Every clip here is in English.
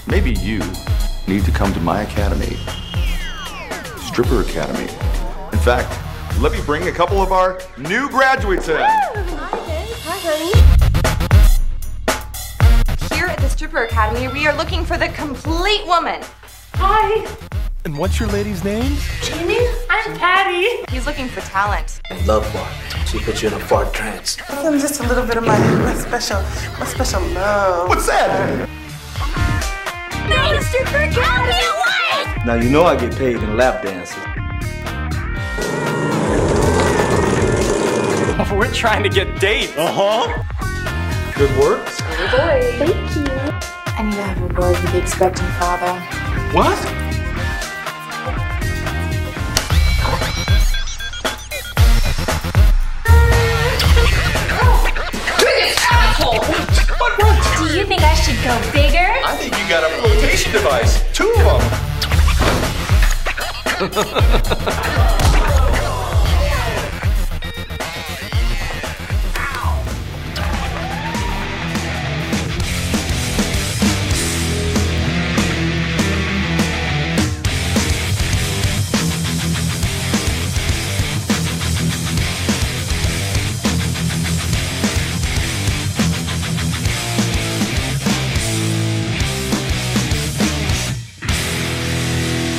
Maybe you need to come to my academy, Stripper Academy. In fact, let me bring a couple of our new graduates in. Hi, honey. Here at the Stripper Academy, we are looking for the complete woman. Hi. And what's your lady's name? Jamie. I'm Patty. He's looking for talent. Love one. She puts you in a fart trance. I'm just a little bit of my special love. What's that? No, Stripper Academy, away! Now you know I get paid in lap dances. We're trying to get dates. Good work. Thank you. I need to have a word with the expecting father. What? Do you think I should go bigger? I think you got a flotation device. 2 of them.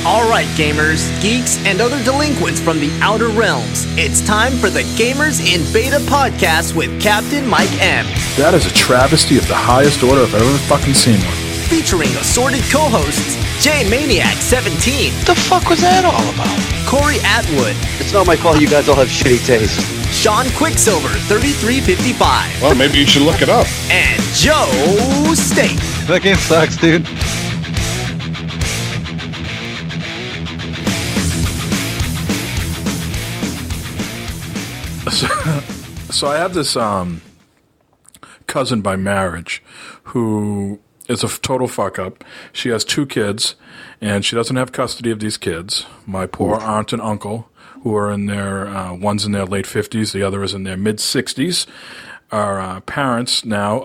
Alright gamers, geeks, and other delinquents from the outer realms, it's time for the Gamers in Beta podcast with Captain Mike M. That is a travesty of the highest order I've ever fucking seen one. Featuring assorted co-hosts, J Maniac 17. What the fuck was that all about? Corey Atwood. It's not my fault you guys all have shitty taste. Sean Quicksilver 3355. Well, maybe you should look it up. And Joe State. That game sucks, dude. So I have this cousin by marriage who is a total fuck up. She has 2 kids, and she doesn't have custody of these kids. My poor aunt and uncle, who are in their one's in their late 50s, the other is in their mid 60s, are parents now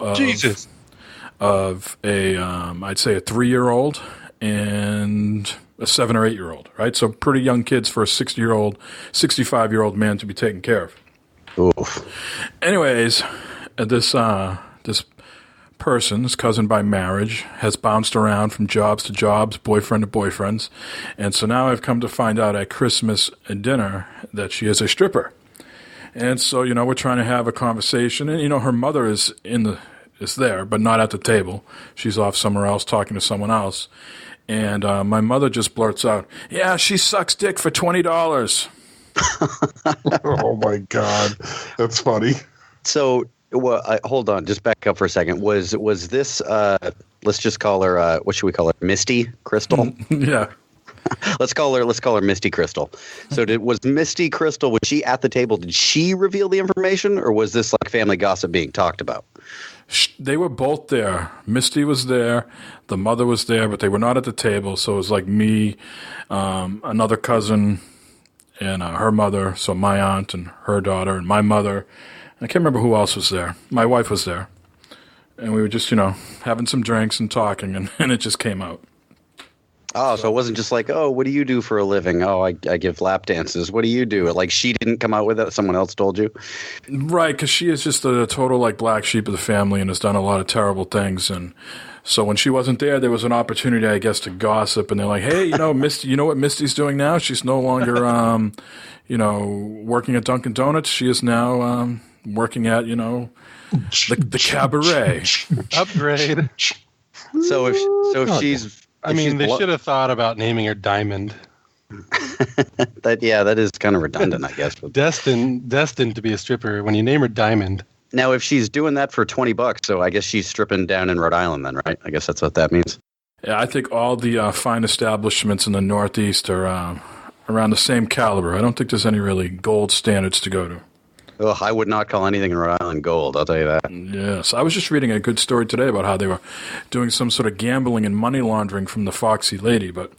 of a I'd say a 3-year-old and a 7 or 8-year-old. Right, so pretty young kids for a 60-year-old, 65-year-old man to be taken care of. Oof. Anyways, this person, this cousin by marriage, has bounced around from jobs to jobs, boyfriend to boyfriends, and so now I've come to find out at Christmas dinner that she is a stripper. And so, we're trying to have a conversation, and her mother is there, but not at the table. She's off somewhere else talking to someone else. And my mother just blurts out, "Yeah, she sucks dick for $20." Oh my god, that's funny. So, hold on, just back up for a second. Was this? Let's just call her. What should we call her? Misty Crystal. Yeah. Let's call her Misty Crystal. So, was Misty Crystal? Was she at the table? Did she reveal the information, or was this like family gossip being talked about? They were both there. Misty was there. The mother was there, but they were not at the table. So it was like me, another cousin, and her mother, so my aunt and her daughter and my mother. I can't remember who else was there. My wife was there. And we were just, having some drinks and talking, and it just came out. Oh, so it wasn't just like, oh, what do you do for a living? Oh, I give lap dances. What do you do? Like, she didn't come out with it. Someone else told you? Right, because she is just a total, black sheep of the family and has done a lot of terrible things. And so when she wasn't there was an opportunity, I guess, to gossip. And they're like, hey, Misty, you know what Misty's doing now? She's no longer, working at Dunkin' Donuts. She is now working at, the cabaret. Upgrade. So if she's... they should have thought about naming her Diamond. That is kind of redundant, I guess. Destined to be a stripper. When you name her Diamond. Now, if she's doing that for $20, so I guess she's stripping down in Rhode Island then, right? I guess that's what that means. Yeah, I think all the fine establishments in the Northeast are around the same caliber. I don't think there's any really gold standards to go to. Ugh, I would not call anything in Rhode Island gold, I'll tell you that. Yes. I was just reading a good story today about how they were doing some sort of gambling and money laundering from the Foxy Lady, but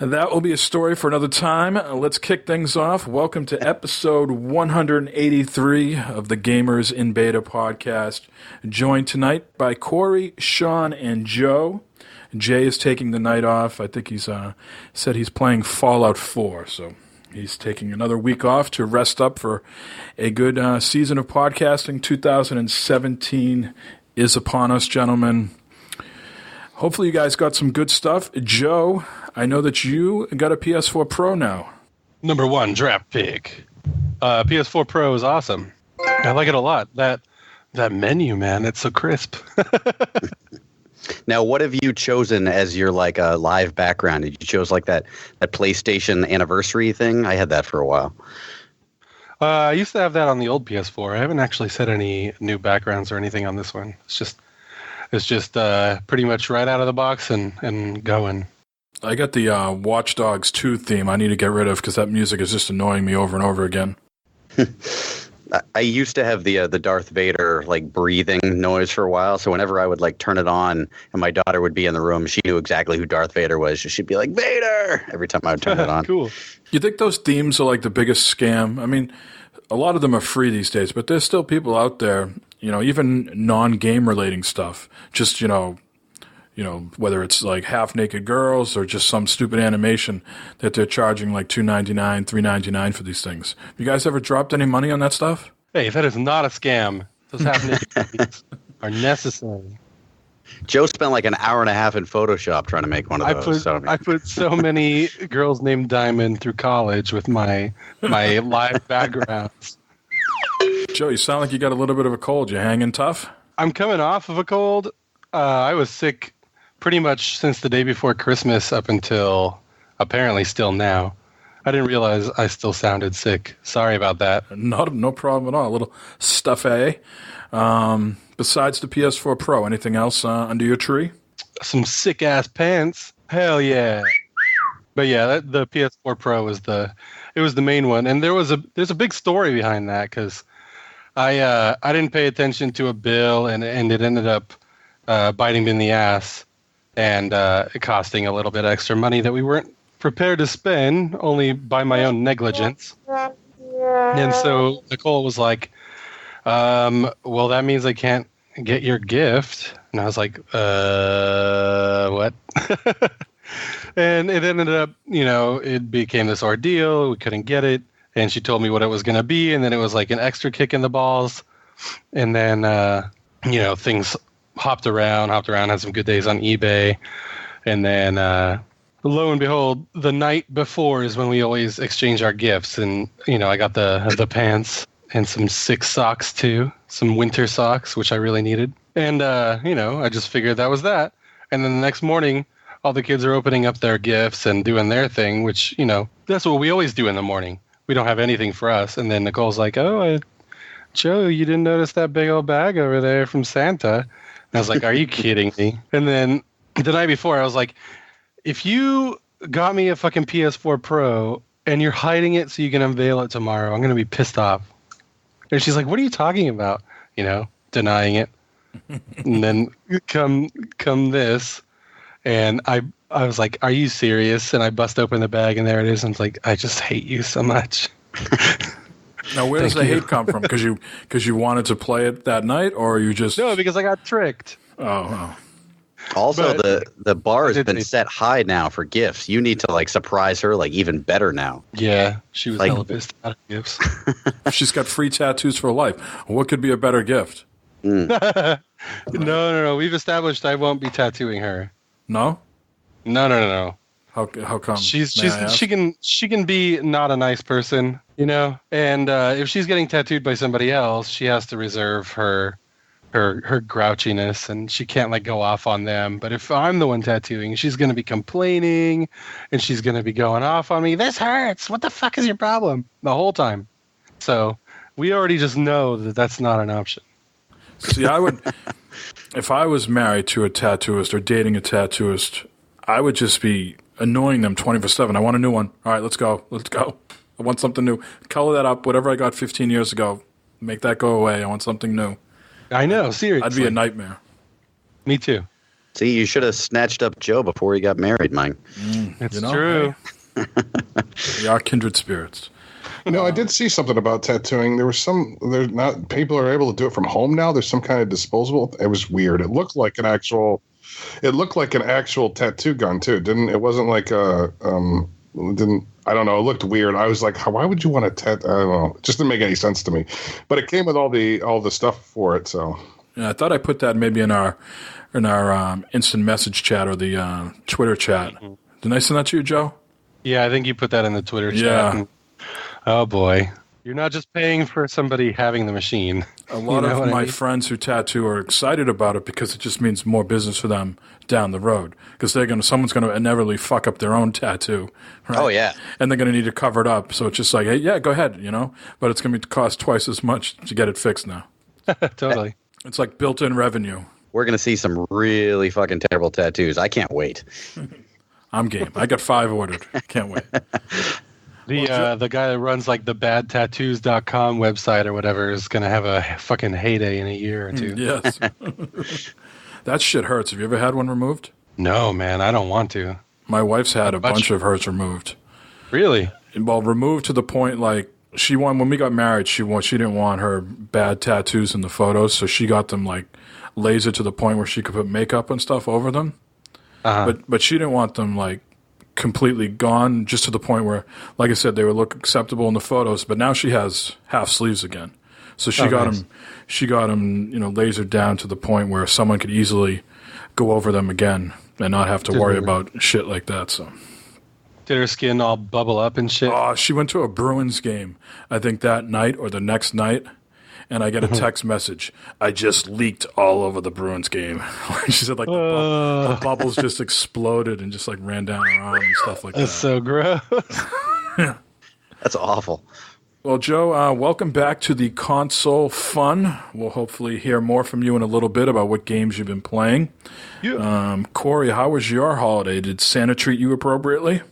that will be a story for another time. Let's kick things off. Welcome to episode 183 of the Gamers in Beta podcast. Joined tonight by Corey, Sean, and Joe. Jay is taking the night off. I think he's said he's playing Fallout 4, so he's taking another week off to rest up for a good season of podcasting. 2017 is upon us, gentlemen. Hopefully you guys got some good stuff. Joe, I know that you got a PS4 Pro now. Number 1 draft pick. PS4 Pro is awesome. I like it a lot. That menu, man, it's so crisp. Now, what have you chosen as your like live background? Did you chose like that PlayStation anniversary thing? I had that for a while. I used to have that on the old PS4. I haven't actually set any new backgrounds or anything on this one. It's just pretty much right out of the box and going. I got the Watch Dogs 2 theme I need to get rid of because that music is just annoying me over and over again. I used to have the Darth Vader like breathing noise for a while, so whenever I would like turn it on and my daughter would be in the room, she knew exactly who Darth Vader was. She'd be like, Vader! Every time I would turn it on. Cool. You think those themes are like the biggest scam? I mean, a lot of them are free these days, but there's still people out there, even non-game relating stuff, just, whether it's like half-naked girls or just some stupid animation that they're charging like $2.99, $3.99 for these things. You guys ever dropped any money on that stuff? Hey, that is not a scam. Those half-naked are necessary. Joe spent like an hour and a half in Photoshop trying to make one of those. I put so many girls named Diamond through college with my live backgrounds. Joe, you sound like you got a little bit of a cold. You hanging tough? I'm coming off of a cold. I was sick pretty much since the day before Christmas up until apparently still now. I didn't realize I still sounded sick. Sorry about that. No problem at all. A little stuffy. Besides the PS4 Pro, anything else under your tree? Some sick-ass pants. Hell yeah. But yeah, the PS4 Pro was the main one. And there's a big story behind that because I didn't pay attention to a bill and it ended up biting me in the ass and costing a little bit extra money that we weren't prepared to spend, only by my own negligence. And so Nicole was like, well, that means I can't get your gift. And I was like, what? And it ended up, it became this ordeal. We couldn't get it. And she told me what it was going to be. And then it was like an extra kick in the balls. And then, things hopped around, had some good days on eBay. And then, lo and behold, the night before is when we always exchange our gifts. And, I got the pants and some sick socks too, some winter socks, which I really needed. And, I just figured that was that. And then the next morning, all the kids are opening up their gifts and doing their thing, which, that's what we always do in the morning. We don't have anything for us. And then Nicole's like, Joe, you didn't notice that big old bag over there from Santa? And I was like, are you kidding me? And then the night before, I was like, if you got me a fucking PS4 Pro and you're hiding it so you can unveil it tomorrow, I'm going to be pissed off. And she's like, what are you talking about? Denying it. And then come this. And I was like, are you serious? And I bust open the bag and there it is. And it's like, I just hate you so much. Now, where does the hate come from? Because you wanted to play it that night, or you just... No, because I got tricked. Oh. Also, the bar has been set high now for gifts. You need to surprise her even better now. Yeah, she was hella pissed out of gifts. She's got free tattoos for life. What could be a better gift? No. We've established I won't be tattooing her. No? No. How come? She can be not a nice person, and if she's getting tattooed by somebody else, she has to reserve her grouchiness, and she can't go off on them. But if I'm the one tattooing, she's going to be complaining, and she's going to be going off on me. This hurts. What the fuck is your problem? The whole time. So we already just know that that's not an option. See, I would, if I was married to a tattooist or dating a tattooist, I would just be annoying them 24/7. I want a new one. All right, let's go. I want something new. Color that up. Whatever I got 15 years ago, make that go away. I want something new. I know, seriously. I'd be a nightmare. Me too. See, you should have snatched up Joe before he got married, Mike. It's true. We are kindred spirits. I did see something about tattooing. There's not people are able to do it from home now. There's some kind of disposable. It was weird. It looked like an actual It looked like an actual tattoo gun too, didn't it? Wasn't like a didn't I don't know. It looked weird. I was like, why would you want a tattoo? I don't know. It just didn't make any sense to me. But it came with all the stuff for it. So yeah, I thought I put that maybe in our instant message chat or the Twitter chat. Didn't I send that to you, Joe? Yeah, I think you put that in the Twitter chat. Oh boy. You're not just paying for somebody having the machine. A lot of my friends who tattoo are excited about it because it just means more business for them down the road. Because someone's going to inevitably fuck up their own tattoo. Right? Oh, yeah. And they're going to need to cover it up. So it's just like, hey, yeah, go ahead, But it's going to cost twice as much to get it fixed now. Totally. It's like built-in revenue. We're going to see some really fucking terrible tattoos. I can't wait. I'm game. I got 5 ordered. Can't wait. The guy that runs like the badtattoos.com website or whatever is going to have a fucking heyday in a year or two. Yes. That shit hurts. Have you ever had one removed? No, man. I don't want to. My wife's had a bunch of hers removed. Really? Well, removed to the point like when we got married, she didn't want her bad tattoos in the photos, so she got them like laser to the point where she could put makeup and stuff over them. But she didn't want them like completely gone, just to the point where, like I said, they would look acceptable in the photos. But now she has half sleeves again, so she got them. She got them, lasered down to the point where someone could easily go over them again and not have to worry about shit like that. So, did her skin all bubble up and shit? Oh, she went to a Bruins game, I think that night or the next night. And I get a text message. I just leaked all over the Bruins game. She said, like, the bubbles just exploded and just, like, ran down her arm and stuff like that. That's so gross. That's awful. Well, Joe, welcome back to the console fun. We'll hopefully hear more from you in a little bit about what games you've been playing. Yeah. Corey, how was your holiday? Did Santa treat you appropriately?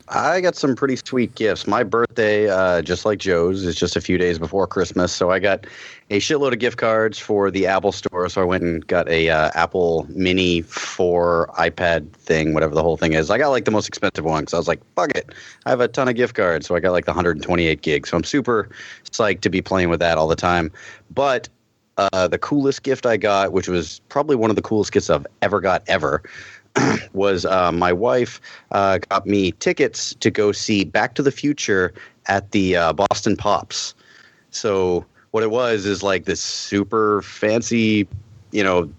I got some pretty sweet gifts. My birthday, just like Joe's, is just a few days before Christmas. So I got a shitload of gift cards for the Apple Store. So I went and got a Apple Mini 4 iPad thing, whatever the whole thing is. I got like the most expensive one because I was like, fuck it. I have a ton of gift cards. So I got like the 128 gigs. So I'm super psyched to be playing with that all the time. But the coolest gift I got, which was probably one of the coolest gifts I've ever got ever, was my wife got me tickets to go see Back to the Future at the Boston Pops. So what it was is like this super fancy,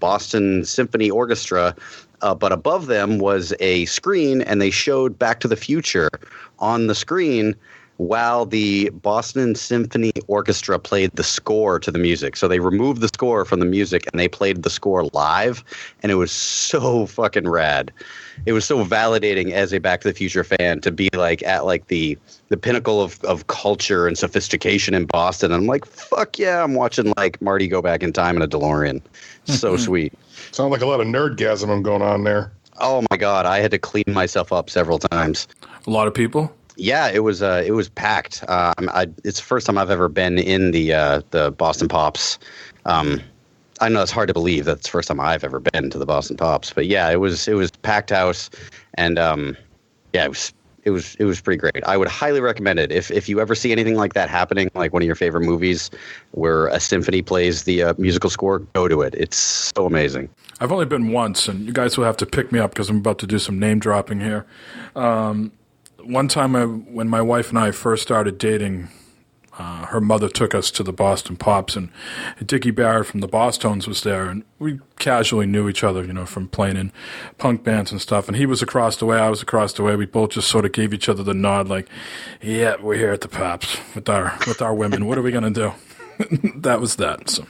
Boston Symphony Orchestra, but above them was a screen, and they showed Back to the Future on the screen while the Boston Symphony Orchestra played the score to the music. So they removed the score from the music and they played the score live, and it was so fucking rad. It was so validating as a Back to the Future fan to be like at like the pinnacle of culture and sophistication in Boston. And I'm like, fuck yeah, I'm watching like Marty go back in time in a DeLorean. So sweet. Sounds like a lot of nerdgasm going on there. Oh my God, I had to clean myself up several times. A lot of people? Yeah, it was packed. It's the first time I've ever been in the Boston Pops. I know it's hard to believe that's the first time I've ever been to the Boston Pops, but yeah, it was packed house, and it was pretty great. I would highly recommend it if you ever see anything like that happening, like one of your favorite movies where a symphony plays the musical score. Go to it. It's so amazing. I've only been once, and you guys will have to pick me up because I'm about to do some name dropping here. One time when my wife and I first started dating, her mother took us to the Boston Pops, and Dickie Barrett from the Bosstones was there, and we casually knew each other, from playing in punk bands and stuff. And he was across the way, I was across the way. We both just sort of gave each other the nod, like, "Yeah, we're here at the Pops with our women. What are we gonna do?" That was that. So,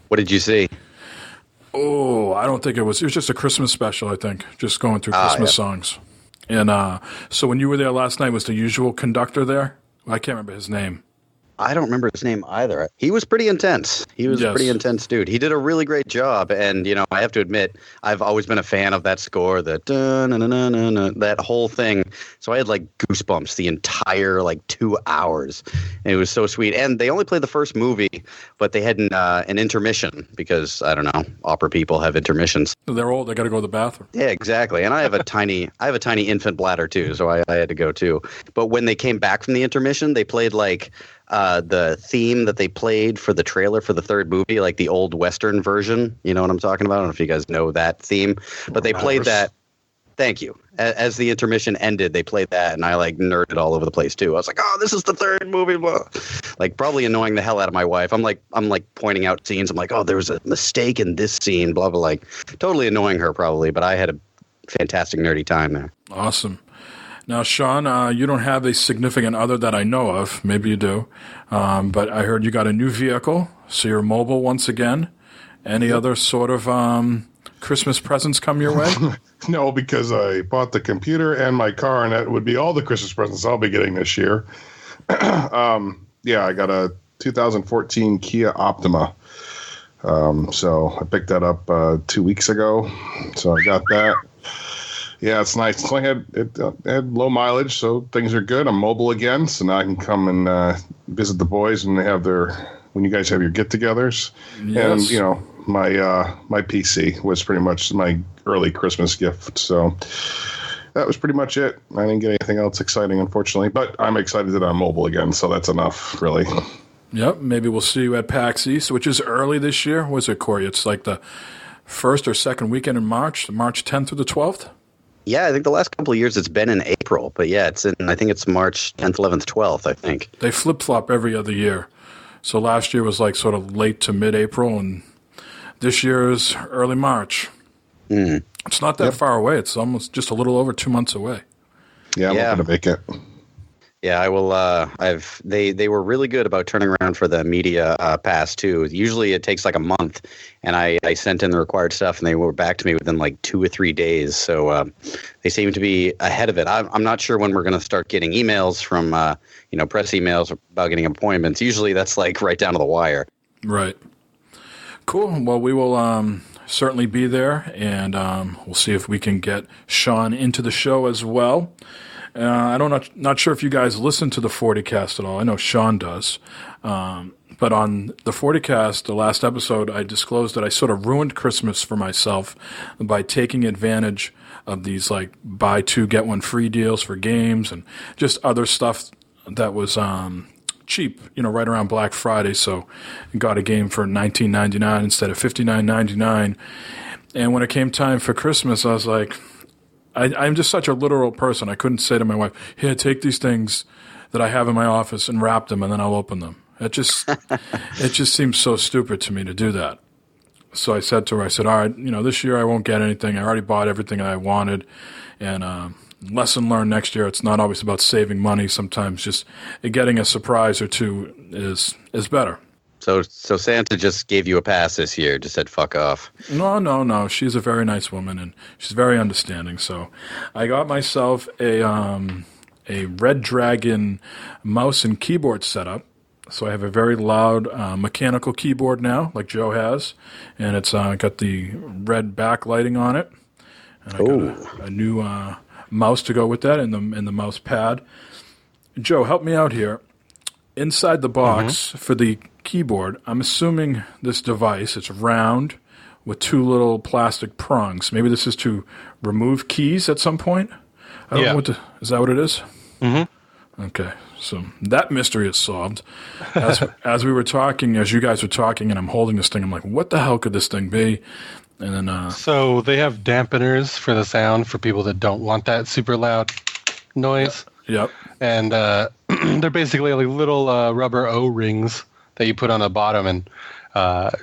what did you see? Oh, I don't think it was just a Christmas special. I think just going through Christmas songs. And so when you were there last night, was the usual conductor there? I can't remember his name. I don't remember his name either. He was pretty intense. He was a pretty intense dude. He did a really great job. And, I have to admit, I've always been a fan of that score, that whole thing. So I had like goosebumps the entire 2 hours. And it was so sweet. And they only played the first movie, but they had an intermission because, I don't know, opera people have intermissions. They're old. They got to go to the bathroom. Yeah, exactly. And I have a tiny infant bladder too. So I had to go too. But when they came back from the intermission, they played the theme that they played for the trailer for the third movie, like the old Western version. You know what I'm talking about? I don't know if you guys know that theme, but they played that. Thank you. As the intermission ended, they played that, and I like nerded all over the place too. I was like, "Oh, this is the third movie," blah. Like probably annoying the hell out of my wife. I'm like pointing out scenes. I'm like, "Oh, there was a mistake in this scene," blah blah. Like totally annoying her probably, but I had a fantastic nerdy time there. Awesome. Now, Sean, you don't have a significant other that I know of. Maybe you do, but I heard you got a new vehicle, so you're mobile once again. Any other sort of Christmas presents come your way? No, because I bought the computer and my car, and that would be all the Christmas presents I'll be getting this year. I got a 2014 Kia Optima. So I picked that up 2 weeks ago. So I got that. Yeah, it's nice. It's only had low mileage, so things are good. I'm mobile again, so now I can come and visit the boys when you guys have your get-togethers. Yes. And my PC was pretty much my early Christmas gift. So that was pretty much it. I didn't get anything else exciting, unfortunately, but I'm excited that I'm mobile again, so that's enough, really. Yep, maybe we'll see you at PAX East, which is early this year. What's it, Corey? It's like the first or second weekend in March 10th through the 12th? Yeah, I think the last couple of years it's been in April, but yeah, I think it's March 10th, 11th, 12th, I think. They flip-flop every other year. So last year was like sort of late to mid-April, and this year is early March. Mm. It's not that far away. It's almost just a little over 2 months away. Yeah, I'm going to make it. Yeah, I will. They were really good about turning around for the media pass too. Usually it takes like a month, and I sent in the required stuff, and they were back to me within like 2 or 3 days. So they seem to be ahead of it. I'm not sure when we're going to start getting emails from press emails about getting appointments. Usually that's like right down to the wire. Right. Cool. Well, we will certainly be there, and we'll see if we can get Sean into the show as well. Not sure if you guys listen to the 40cast at all. I know Sean does. But on the 40cast, the last episode, I disclosed that I sort of ruined Christmas for myself by taking advantage of these like buy two, get one free deals for games and just other stuff that was cheap, right around Black Friday. So I got a game for $19.99 instead of $59.99. And when it came time for Christmas, I was like, I'm just such a literal person. I couldn't say to my wife, "Here, take these things that I have in my office and wrap them, and then I'll open them." It just seems so stupid to me to do that. So I said to her, "All right, this year I won't get anything. I already bought everything I wanted, and lesson learned next year. It's not always about saving money. Sometimes just getting a surprise or two is better." So Santa just gave you a pass this year, just said fuck off. No. She's a very nice woman, and she's very understanding. So I got myself a Red Dragon mouse and keyboard setup. So I have a very loud mechanical keyboard now, like Joe has, and it's got the red backlighting on it. And I got a new mouse to go with that, and the mouse pad. Joe, help me out here. Inside the box for the keyboard, I'm assuming this device, it's round with two little plastic prongs. Maybe this is to remove keys at some point? I don't know is that what it is? Mm-hmm. Okay, so that mystery is solved. As we were talking, as you guys were talking, and I'm holding this thing, I'm like, what the hell could this thing be? And then so they have dampeners for the sound for people that don't want that super loud noise. Yep. And they're basically like little rubber O-rings that you put on the bottom, and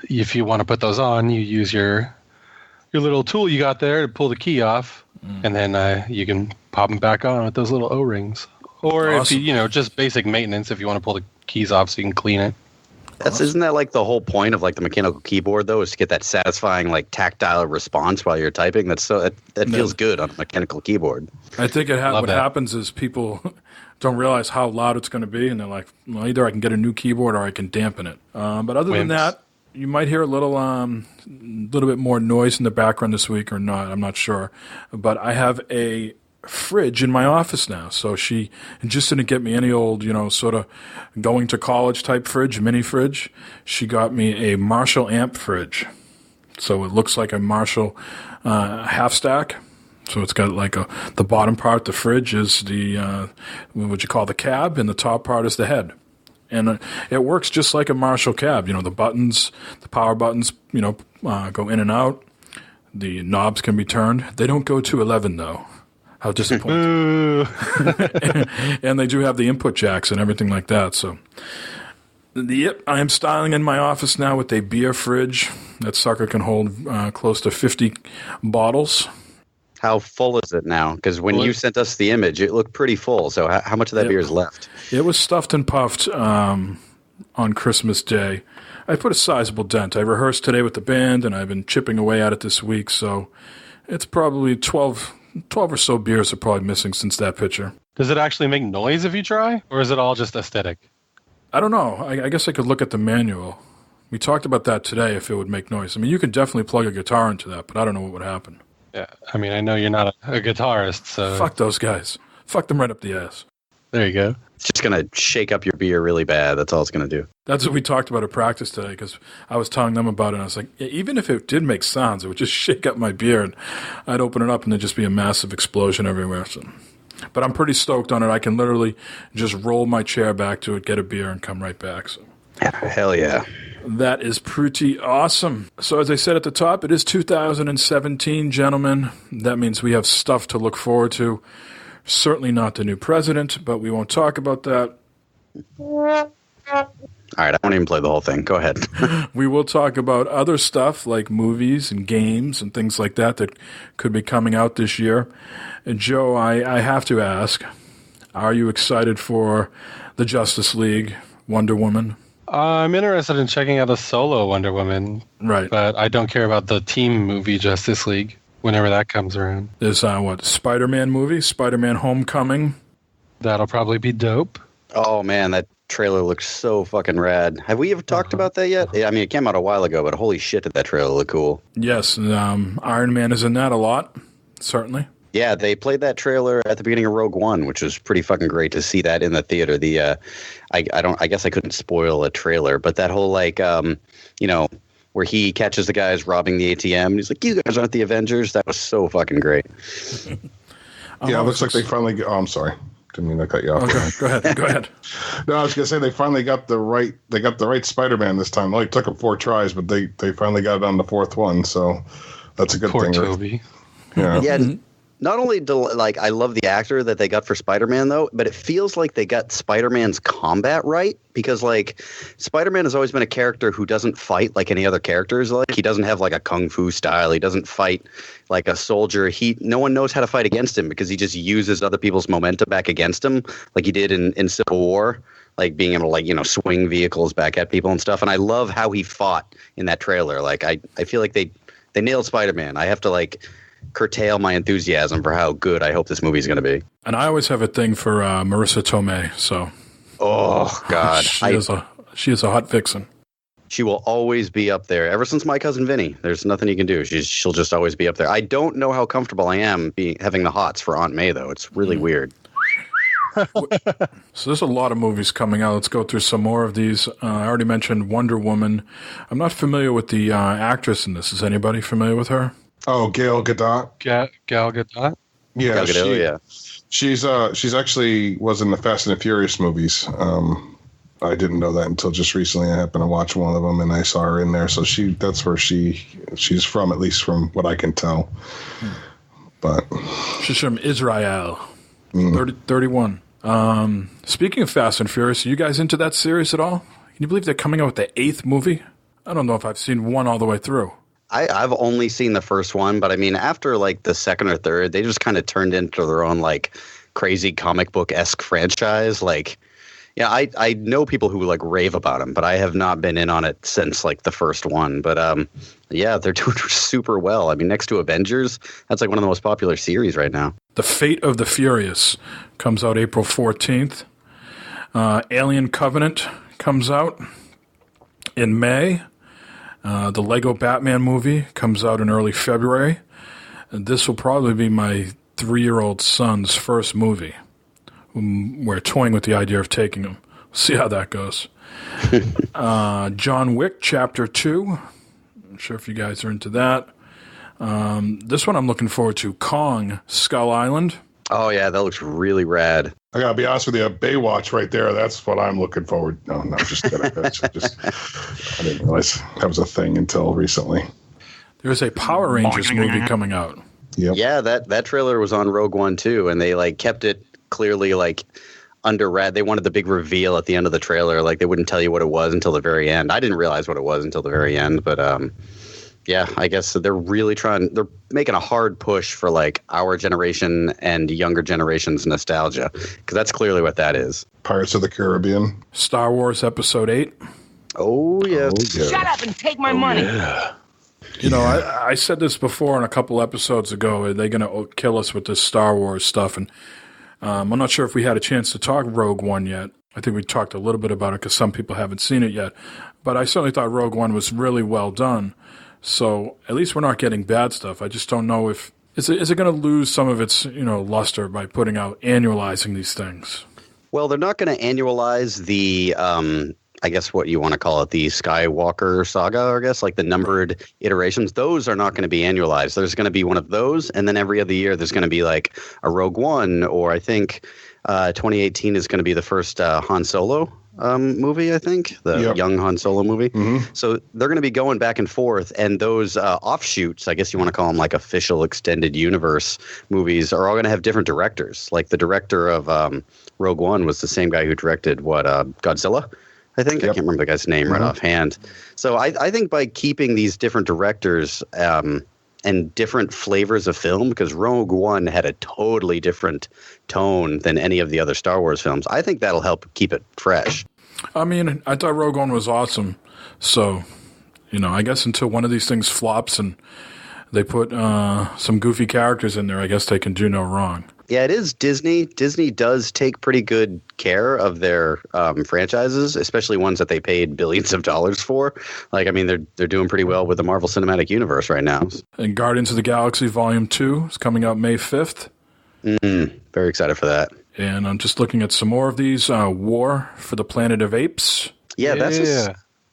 if you want to put those on, you use your little tool you got there to pull the key off, and then you can pop them back on with those little O-rings. Or awesome. if you just basic maintenance, if you want to pull the keys off so you can clean it. Isn't that like the whole point of like the mechanical keyboard though, is to get that satisfying like tactile response while you're typing? That feels good on a mechanical keyboard. I think what happens is people don't realize how loud it's going to be, and they're like, well, either I can get a new keyboard or I can dampen it. But other than that, you might hear a little bit more noise in the background this week or not. I'm not sure. But I have a fridge in my office now, so she just didn't get me any old, sort of going to college type fridge, mini fridge. She got me a Marshall amp fridge, so it looks like a Marshall half stack. So it's got like the bottom part, the fridge is the what would you call the cab, and the top part is the head. And it works just like a Marshall cab. You know, the buttons, the power buttons, go in and out. The knobs can be turned. They don't go to 11, though. How disappointing. And they do have the input jacks and everything like that. So, yep, I am styling in my office now with a beer fridge. That sucker can hold close to 50 bottles. How full is it now? Because when you sent us the image, it looked pretty full. So how much of that beer is left? It was stuffed and puffed on Christmas Day. I put a sizable dent. I rehearsed today with the band, and I've been chipping away at it this week. So it's probably 12 or so beers are probably missing since that picture. Does it actually make noise if you try? Or is it all just aesthetic? I don't know. I guess I could look at the manual. We talked about that today, if it would make noise. I mean, you could definitely plug a guitar into that, but I don't know what would happen. Yeah, I mean, I know you're not a guitarist, so... Fuck those guys. Fuck them right up the ass. There you go. It's just going to shake up your beer really bad. That's all it's going to do. That's what we talked about at practice today, because I was telling them about it, and I was like, yeah, even if it did make sounds, it would just shake up my beer, and I'd open it up, and there'd just be a massive explosion everywhere. So. But I'm pretty stoked on it. I can literally just roll my chair back to it, get a beer, and come right back. So. Hell yeah. That is pretty awesome. So as I said at the top, it is 2017, gentlemen. That means we have stuff to look forward to. Certainly not the new president, but we won't talk about that. All right, I won't even play the whole thing. Go ahead. We will talk about other stuff like movies and games and things like that could be coming out this year. And Joe, I have to ask, are you excited for the Justice League, Wonder Woman? I'm interested in checking out a solo Wonder Woman. Right. But I don't care about the team movie Justice League whenever that comes around. There's, Spider-Man movie, Spider-Man Homecoming. That'll probably be dope. Oh, man, that trailer looks so fucking rad. Have we ever talked about that yet? I mean, it came out a while ago, but holy shit did that trailer look cool. Yes, Iron Man is in that a lot, certainly. Yeah, they played that trailer at the beginning of Rogue One, which was pretty fucking great to see that in the theater. I guess I couldn't spoil a trailer, but that whole where he catches the guys robbing the ATM and he's like, "You guys aren't the Avengers." That was so fucking great. Yeah, it looks like they finally. Oh, I'm sorry, didn't mean to cut you off. Okay. Go ahead. No, I was gonna say they finally got the right. They got the right Spider-Man this time. It only took them 4 tries, but they finally got it on the 4th one. So that's a good Poor thing. Toby. Yeah. Yeah. Not only I love the actor that they got for Spider-Man though, but it feels like they got Spider-Man's combat right, because Spider-Man has always been a character who doesn't fight like any other characters. Like he doesn't have like a kung fu style. He doesn't fight like a soldier. No one knows how to fight against him because he just uses other people's momentum back against him, like he did in Civil War, like being able to swing vehicles back at people and stuff. And I love how he fought in that trailer. Like I feel like they nailed Spider-Man. I have to curtail my enthusiasm for how good I hope this movie is going to be. And I always have a thing for Marissa Tomei. So, oh God, she is a hot vixen. She will always be up there. Ever since My Cousin Vinny, there's nothing you can do. She'll just always be up there. I don't know how comfortable I am having the hots for Aunt May though. It's really weird. So there's a lot of movies coming out. Let's go through some more of these. I already mentioned Wonder Woman. I'm not familiar with the actress in this. Is anybody familiar with her? Oh, Gal Gadot. Gal Gadot? Yeah, Gal Gadot, she's actually was in the Fast and the Furious movies. I didn't know that until just recently. I happened to watch one of them, and I saw her in there. So that's where she's from, at least from what I can tell. But she's from Israel. 31. Speaking of Fast and Furious, are you guys into that series at all? Can you believe they're coming out with the 8th movie? I don't know if I've seen one all the way through. I've only seen the first one, but I mean, after the second or third, they just kind of turned into their own crazy comic book-esque franchise. I know people who rave about them, but I have not been in on it since the first one. But yeah, they're doing super well. I mean, next to Avengers, that's one of the most popular series right now. The Fate of the Furious comes out April 14th. Alien Covenant comes out in May. The Lego Batman movie comes out in early February. And this will probably be my 3-year-old son's first movie. We're toying with the idea of taking him. See how that goes. John Wick Chapter 2. I'm sure if you guys are into that. This one I'm looking forward to. Kong Skull Island. Oh yeah, that looks really rad. I gotta be honest with you, Baywatch right there. That's what I'm looking forward. No, just kidding. I didn't realize that was a thing until recently. There's a Power Rangers movie coming out. Yep. Yeah, that trailer was on Rogue One too, and they like kept it clearly like under wrap. They wanted the big reveal at the end of the trailer. Like they wouldn't tell you what it was until the very end. I didn't realize what it was until the very end, but yeah, I guess they're really they're making a hard push for like our generation and younger generation's nostalgia, because that's clearly what that is. Pirates of the Caribbean. Star Wars Episode 8. Oh, yes. Oh, yeah. Shut up and take my money. Yeah. You know, I said this before in a couple episodes ago. Are they going to kill us with this Star Wars stuff? And I'm not sure if we had a chance to talk Rogue One yet. I think we talked a little bit about it because some people haven't seen it yet. But I certainly thought Rogue One was really well done. So at least we're not getting bad stuff. I just don't know if is it going to lose some of its luster by annualizing these things. Well, they're not going to annualize the I guess what you want to call it, the Skywalker saga, I guess, like the numbered iterations. Those are not going to be annualized. There's going to be one of those, and then every other year there's going to be like a Rogue One, or I think 2018 is going to be the first Han Solo movie, I think, the young Han Solo movie. Mm-hmm. So they're going to be going back and forth, and those offshoots, I guess you want to call them like official extended universe movies, are all going to have different directors. Like the director of Rogue One was the same guy who directed Godzilla, I think. Yep. I can't remember the guy's name right offhand. So I think by keeping these different directors and different flavors of film, because Rogue One had a totally different tone than any of the other Star Wars films, I think that'll help keep it fresh. I mean, I thought Rogue One was awesome. So, I guess until one of these things flops and they put some goofy characters in there, I guess they can do no wrong. Yeah, it is Disney. Disney does take pretty good care of their franchises, especially ones that they paid billions of dollars for. Like, I mean, they're doing pretty well with the Marvel Cinematic Universe right now. And Guardians of the Galaxy Volume 2 is coming out May 5th. Very excited for that. And I'm just looking at some more of these. War for the Planet of Apes. Yeah,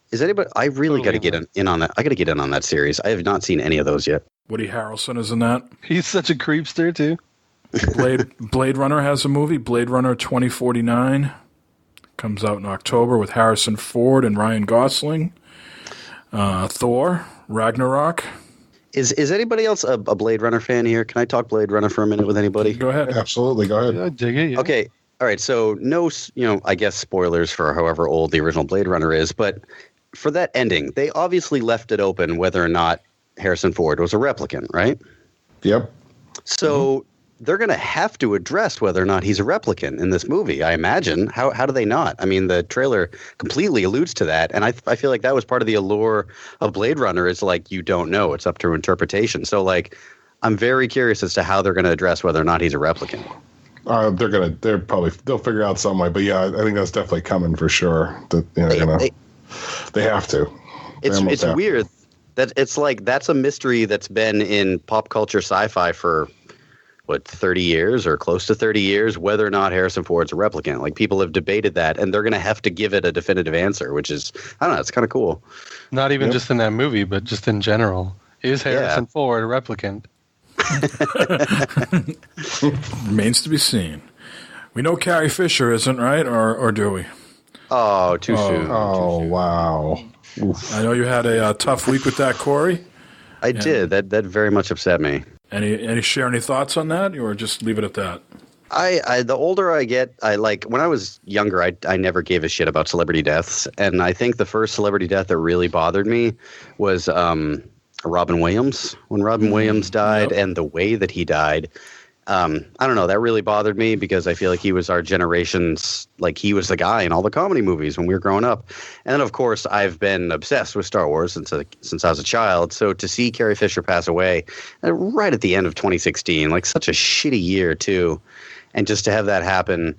is anybody? I really got to get in on that. I got to get in on that series. I have not seen any of those yet. Woody Harrelson is in that. He's such a creepster too. Blade Runner has a movie, Blade Runner 2049. Comes out in October with Harrison Ford and Ryan Gosling. Thor, Ragnarok. Is anybody else a Blade Runner fan here? Can I talk Blade Runner for a minute with anybody? Go ahead. Absolutely, go ahead. Yeah, dig it, yeah. Okay, all right. So no, I guess spoilers for however old the original Blade Runner is, but for that ending, they obviously left it open whether or not Harrison Ford was a replicant, right? Yep. So they're going to have to address whether or not he's a replicant in this movie, I imagine. How do they not? I mean, the trailer completely alludes to that, and I feel like that was part of the allure of Blade Runner, is like, you don't know. It's up to interpretation. So, like, I'm very curious as to how they're going to address whether or not he's a replicant. They'll figure out some way, but yeah, I think that's definitely coming for sure. They have to. It's weird that it's like that's a mystery that's been in pop culture sci-fi for 30 years or close to 30 years, whether or not Harrison Ford's a replicant. Like, people have debated that, and they're going to have to give it a definitive answer, which is, I don't know, it's kind of cool. Not even just in that movie, but just in general. Is Harrison Ford a replicant? Remains to be seen. We know Carrie Fisher isn't, right? Or do we? Oh, too soon. Oh, wow. Oof. I know you had a tough week with that, Corey. I did. That very much upset me. Any thoughts on that, or just leave it at that? The older I get, when I was younger, I never gave a shit about celebrity deaths, and I think the first celebrity death that really bothered me was Robin Williams. When Robin Williams died, and the way that he died, I don't know, that really bothered me, because I feel like he was our generation's, like, he was the guy in all the comedy movies when we were growing up. And then, of course, I've been obsessed with Star Wars since I was a child. So to see Carrie Fisher pass away right at the end of 2016, like, such a shitty year too, and just to have that happen,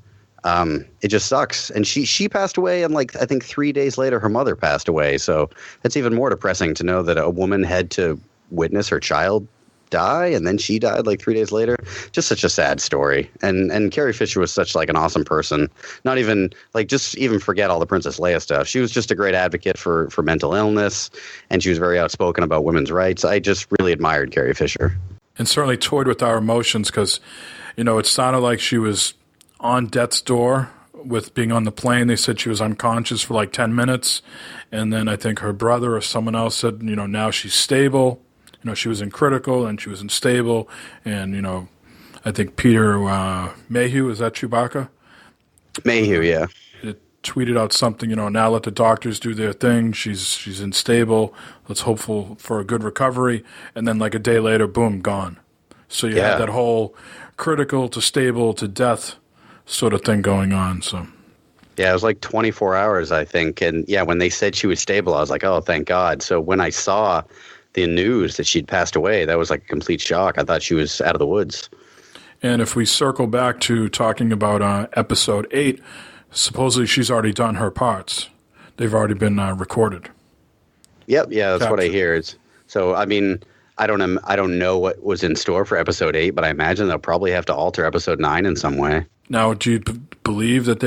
it just sucks. And she passed away, and like, I think 3 days later, her mother passed away. So that's even more depressing to know that a woman had to witness her child die, and then she died like 3 days later. Just such a sad story. And Carrie Fisher was such like an awesome person. Not even like, just even forget all the Princess Leia stuff. She was just a great advocate for mental illness, and she was very outspoken about women's rights. I just really admired Carrie Fisher. And certainly toyed with our emotions, because it sounded like she was on death's door with being on the plane. They said she was unconscious for like 10 minutes. And then I think her brother or someone else said, now she's stable. She was in critical and she was in stable. And, I think Peter Mayhew, is that Chewbacca? Mayhew, yeah. It tweeted out something, now let the doctors do their thing. She's unstable. Let's hope for a good recovery. And then like a day later, boom, gone. So you had that whole critical to stable to death sort of thing going on. So yeah, it was like 24 hours, I think. And yeah, when they said she was stable, I was like, oh, thank God. So when I saw the news that she'd passed away, that was like a complete shock. I thought she was out of the woods. And if we circle back to talking about episode 8, supposedly she's already done her parts. They've already been recorded. Yep, yeah, that's what I hear. So, I mean, I don't know what was in store for episode 8, but I imagine they'll probably have to alter episode 9 in some way. Now, do you believe that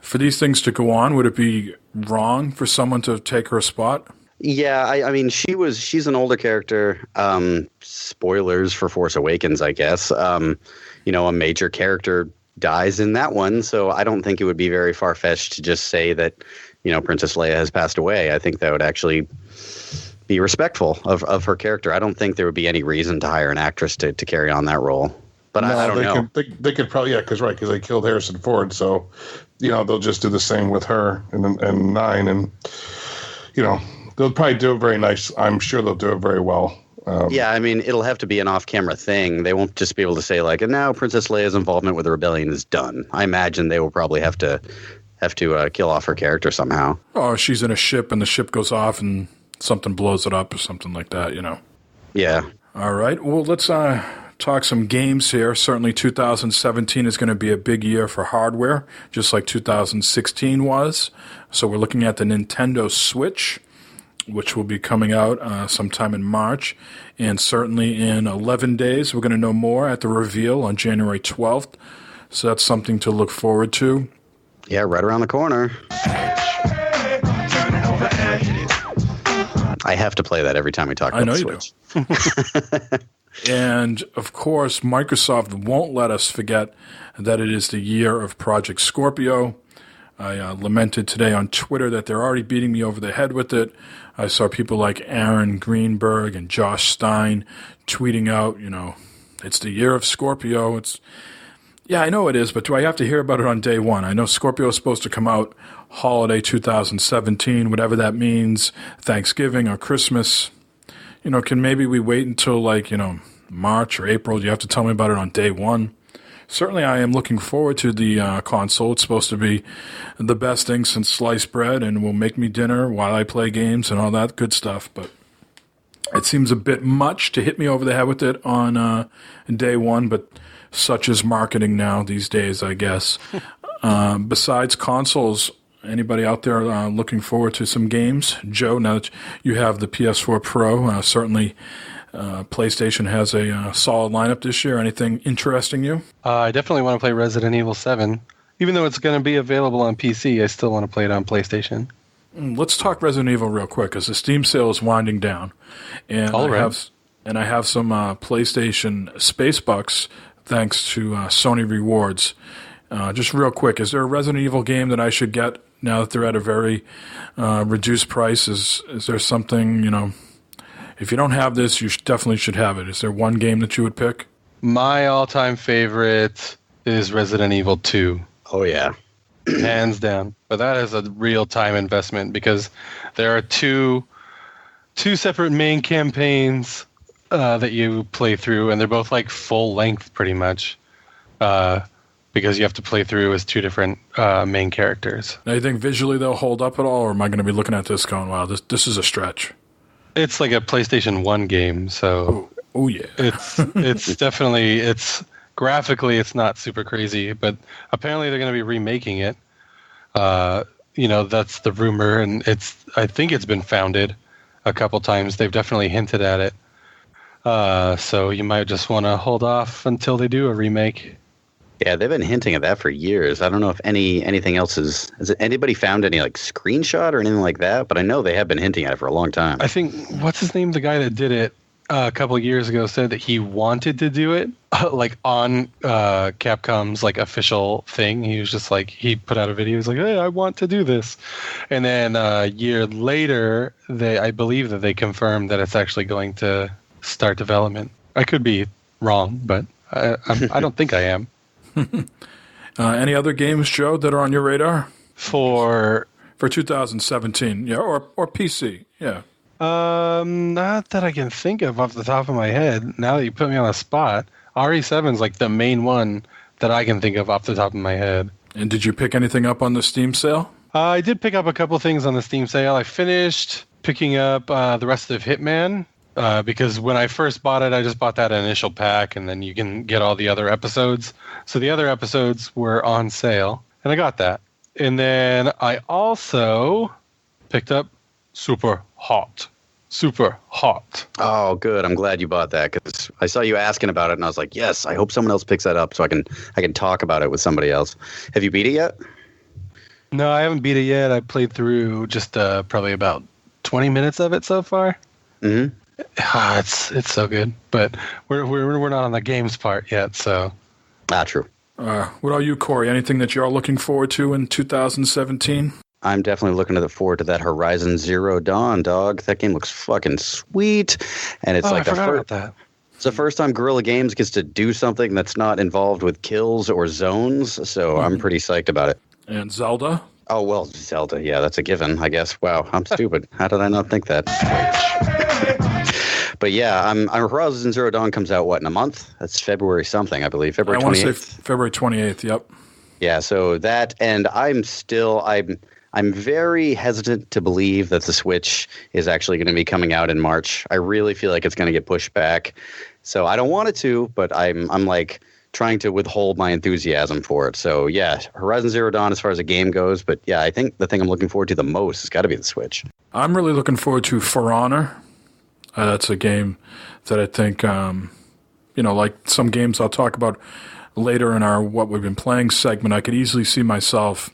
for these things to go on, would it be wrong for someone to take her spot? Yeah, I mean, she's an older character. Spoilers for Force Awakens, I guess. A major character dies in that one, so I don't think it would be very far-fetched to just say that, Princess Leia has passed away. I think that would actually be respectful of her character. I don't think there would be any reason to hire an actress to carry on that role. But I don't know. They could probably, because they killed Harrison Ford, so, they'll just do the same with her in 9, and, they'll probably do it very nice. I'm sure they'll do it very well. Yeah, I mean, it'll have to be an off-camera thing. They won't just be able to say, like, and now Princess Leia's involvement with the rebellion is done. I imagine they will probably have to kill off her character somehow. Oh, she's in a ship and the ship goes off and something blows it up or something like that, Yeah. All right. Well, let's talk some games here. Certainly 2017 is going to be a big year for hardware, just like 2016 was. So we're looking at the Nintendo Switch, which will be coming out sometime in March. And certainly in 11 days, we're going to know more at the reveal on January 12th. So that's something to look forward to. Yeah, right around the corner. I have to play that every time we talk about the Switch. You do. And, of course, Microsoft won't let us forget that it is the year of Project Scorpio. I lamented today on Twitter that they're already beating me over the head with it. I saw people like Aaron Greenberg and Josh Stein tweeting out, it's the year of Scorpio. Yeah, I know it is, but do I have to hear about it on day one? I know Scorpio is supposed to come out holiday 2017, whatever that means, Thanksgiving or Christmas. Can maybe we wait until March or April? Do you have to tell me about it on day one? Certainly I am looking forward to the console. It's supposed to be the best thing since sliced bread and will make me dinner while I play games and all that good stuff. But it seems a bit much to hit me over the head with it on day one, but such is marketing now these days, I guess. Besides consoles, anybody out there looking forward to some games? Joe, now that you have the PS4 Pro, certainly PlayStation has a solid lineup this year. Anything interesting you? I definitely want to play Resident Evil 7. Even though it's going to be available on PC, I still want to play it on PlayStation. Let's talk Resident Evil real quick, because the Steam sale is winding down. And I have some PlayStation Space Bucks thanks to Sony Rewards. Just real quick, is there a Resident Evil game that I should get now that they're at a very reduced price? Is there something, if you don't have this, you definitely should have it. Is there one game that you would pick? My all-time favorite is Resident Evil 2. Oh, yeah. Hands down. But that is a real time investment because there are two separate main campaigns that you play through, and they're both like full length pretty much because you have to play through as two different main characters. Now, you think visually they'll hold up at all, or am I going to be looking at this going, wow, this is a stretch? It's like a PlayStation 1 game, so oh yeah. It's definitely graphically it's not super crazy, but apparently they're going to be remaking it. That's the rumor, and I think it's been founded a couple times. They've definitely hinted at it. So you might just want to hold off until they do a remake. Yeah, they've been hinting at that for years. I don't know if anything else has anybody found any like screenshot or anything like that, but I know they have been hinting at it for a long time. I think, what's his name, the guy that did it? a couple of years ago said that he wanted to do it, like on Capcom's like official thing. He was just like, he put out a video. He's like, "Hey, I want to do this," and then a year later, I believe that they confirmed that it's actually going to start development. I could be wrong, but I don't think I am. Any other games, Joe, that are on your radar for 2017? Yeah, or PC. Yeah. Not that I can think of off the top of my head. Now that you put me on the spot, RE7 is like the main one that I can think of off the top of my head. And did you pick anything up on the Steam sale? I did pick up a couple things on the Steam sale. I finished picking up the rest of Hitman because when I first bought it, I just bought that initial pack, and then you can get all the other episodes. So the other episodes were on sale, and I got that. And then I also picked up Super Hot. Oh, good. I'm glad you bought that because I saw you asking about it, and I was like, yes, I hope someone else picks that up so I can talk about it with somebody else. Have you beat it yet? No, I haven't beat it yet. I played through just probably about 20 minutes of it so far. Mm-hmm. It's so good, but we're not on the games part yet, so. True. What about you, Corey? Anything that you're looking forward to in 2017? I'm definitely looking forward to that Horizon Zero Dawn, dog. That game looks fucking sweet, and it's like it's the first time Guerrilla Games gets to do something that's not involved with kills or zones. So I'm pretty psyched about it. And Zelda? Oh well, Zelda. Yeah, that's a given, I guess. Wow, I'm stupid. How did I not think that? But yeah, I'm Horizon Zero Dawn comes out in a month? That's February something, I believe. February 28th. I want to say February 28th. Yep. Yeah. So that, and I'm very hesitant to believe that the Switch is actually going to be coming out in March. I really feel like it's going to get pushed back. So I don't want it to, but I'm like trying to withhold my enthusiasm for it. So yeah, Horizon Zero Dawn as far as a game goes. But yeah, I think the thing I'm looking forward to the most has got to be the Switch. I'm really looking forward to For Honor. That's a game that I think, like some games I'll talk about later in our What We've Been Playing segment, I could easily see myself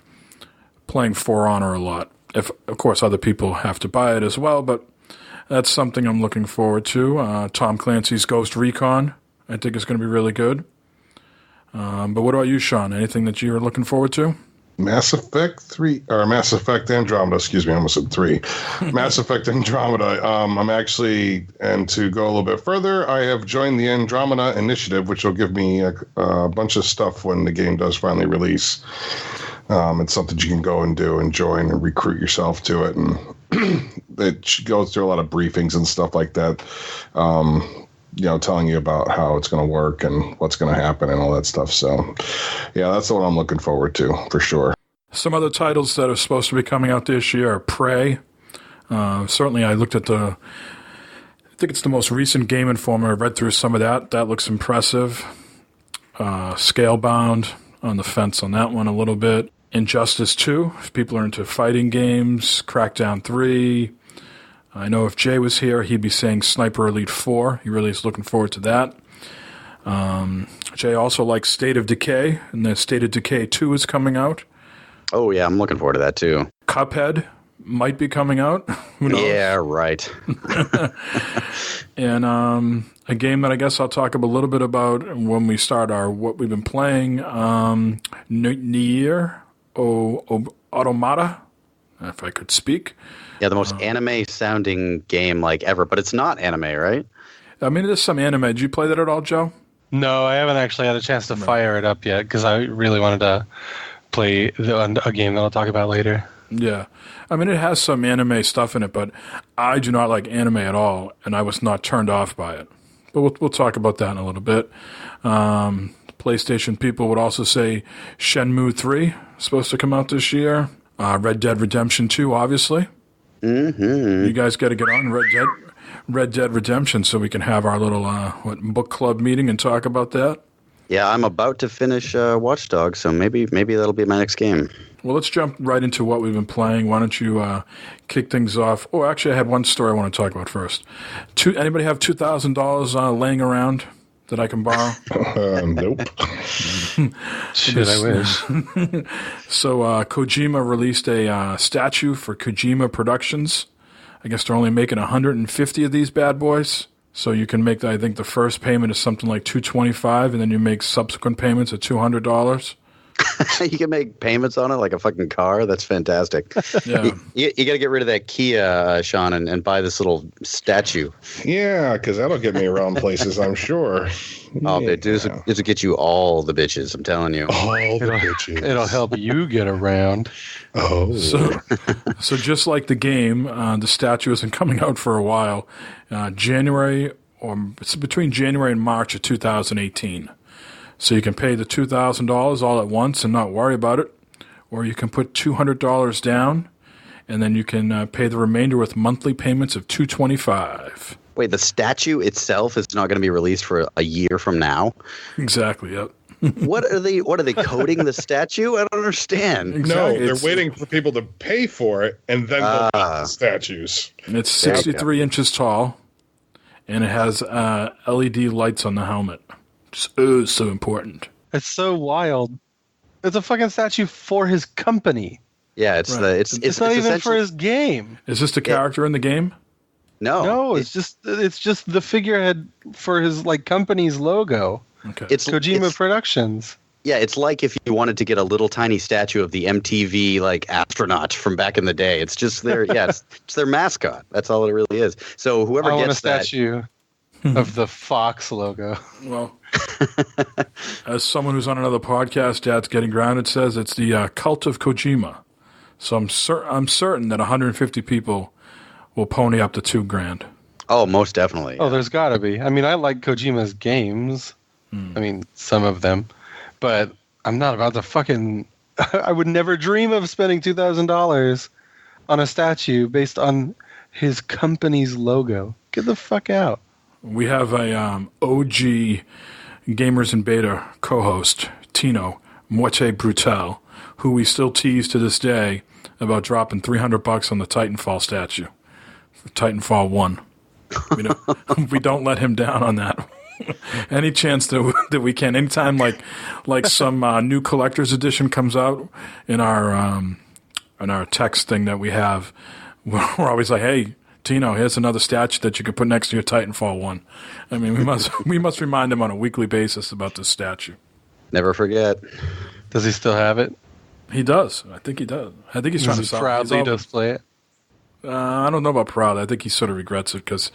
playing For Honor a lot. If, of course, other people have to buy it as well, but that's something I'm looking forward to. Tom Clancy's Ghost Recon, I think is going to be really good. But what about you, Sean? Anything that you're looking forward to? Mass Effect Andromeda, excuse me, I almost said 3. Mass Effect Andromeda. I'm actually, and to go a little bit further, I have joined the Andromeda Initiative, which will give me a bunch of stuff when the game does finally release. It's something you can go and do and join and recruit yourself to it. And it goes through a lot of briefings and stuff like that, telling you about how it's going to work and what's going to happen and all that stuff. So, yeah, that's what I'm looking forward to for sure. Some other titles that are supposed to be coming out this year are Prey. Certainly, I looked at I think it's the most recent Game Informer. I read through some of that. That looks impressive. Scalebound, on the fence on that one a little bit. Injustice 2, if people are into fighting games. Crackdown 3. I know if Jay was here, he'd be saying Sniper Elite 4. He really is looking forward to that. Jay also likes State of Decay, and the State of Decay 2 is coming out. Oh, yeah, I'm looking forward to that, too. Cuphead might be coming out. Who knows? Yeah, right. And a game that I guess I'll talk a little bit about when we start our What We've Been Playing, Nier, Automata, if I could speak. Yeah, the most anime-sounding game like ever, but it's not anime, right? I mean, there's some anime. Did you play that at all, Joe? No, I haven't actually had a chance to fire it up yet because I really wanted to play a game that I'll talk about later. Yeah. I mean, it has some anime stuff in it, but I do not like anime at all, and I was not turned off by it. But we'll talk about that in a little bit. PlayStation people would also say Shenmue 3 is supposed to come out this year. Red Dead Redemption 2, obviously. Mm-hmm. You guys got to get on Red Dead Redemption so we can have our little book club meeting and talk about that. Yeah, I'm about to finish Watch Dogs, so maybe that'll be my next game. Well, let's jump right into what we've been playing. Why don't you kick things off? Oh, actually, I had one story I want to talk about first. Anybody have $2,000 laying around that I can borrow? Nope. Shit, I wish. So Kojima released a statue for Kojima Productions. I guess they're only making 150 of these bad boys. So you can make, I think the first payment is something like $225, and then you make subsequent payments of $200. You can make payments on it like a fucking car. That's fantastic. Yeah. You got to get rid of that Kia, Sean, and buy this little statue. Yeah, because that'll get me around places, I'm sure. Oh, dude, this will get you all the bitches, I'm telling you. All the bitches. It'll help you get around. Oh. So just like the game, the statue isn't coming out for a while. January, or it's between January and March of 2018. So you can pay the $2,000 all at once and not worry about it, or you can put $200 down, and then you can pay the remainder with monthly payments of $225. Wait, the statue itself is not going to be released for a year from now? Exactly. Yep. What are they coding the statue? I don't understand. Exactly. No, they're waiting for people to pay for it, and then they'll make the statues. It's 63 inches tall, and it has LED lights on the helmet. So important. It's so wild. It's a fucking statue for his company. Yeah, it's not even for his game. Is this the character in the game? No, it's just the figurehead for his company's logo. Okay. It's Kojima Productions. Yeah, it's like if you wanted to get a little tiny statue of the MTV astronaut from back in the day. It's just their it's their mascot. That's all it really is. So whoever I gets want a statue of the Fox logo. Well, as someone who's on another podcast, Dad's Getting Grounded says, it's the cult of Kojima. So I'm certain that 150 people will pony up to $2,000. Oh, most definitely. Yeah. Oh, there's got to be. I mean, I like Kojima's games. I mean, some of them, but I'm not about to fucking. I would never dream of spending $2,000 on a statue based on his company's logo. Get the fuck out. We have a OG Gamers in Beta co-host, Tino Moite Brutal, who we still tease to this day about dropping $300 on the Titanfall statue for Titanfall 1. We don't let him down on that. Any chance that we can, anytime like some new collector's edition comes out in our text thing that we have, we're always like, hey, Tino, here's another statue that you could put next to your Titanfall 1. I mean, we must remind him on a weekly basis about this statue. Never forget. Does he still have it? He does. I think he does. I think he's trying to sell it. Proudly display it. I don't know about proud. I think he sort of regrets it because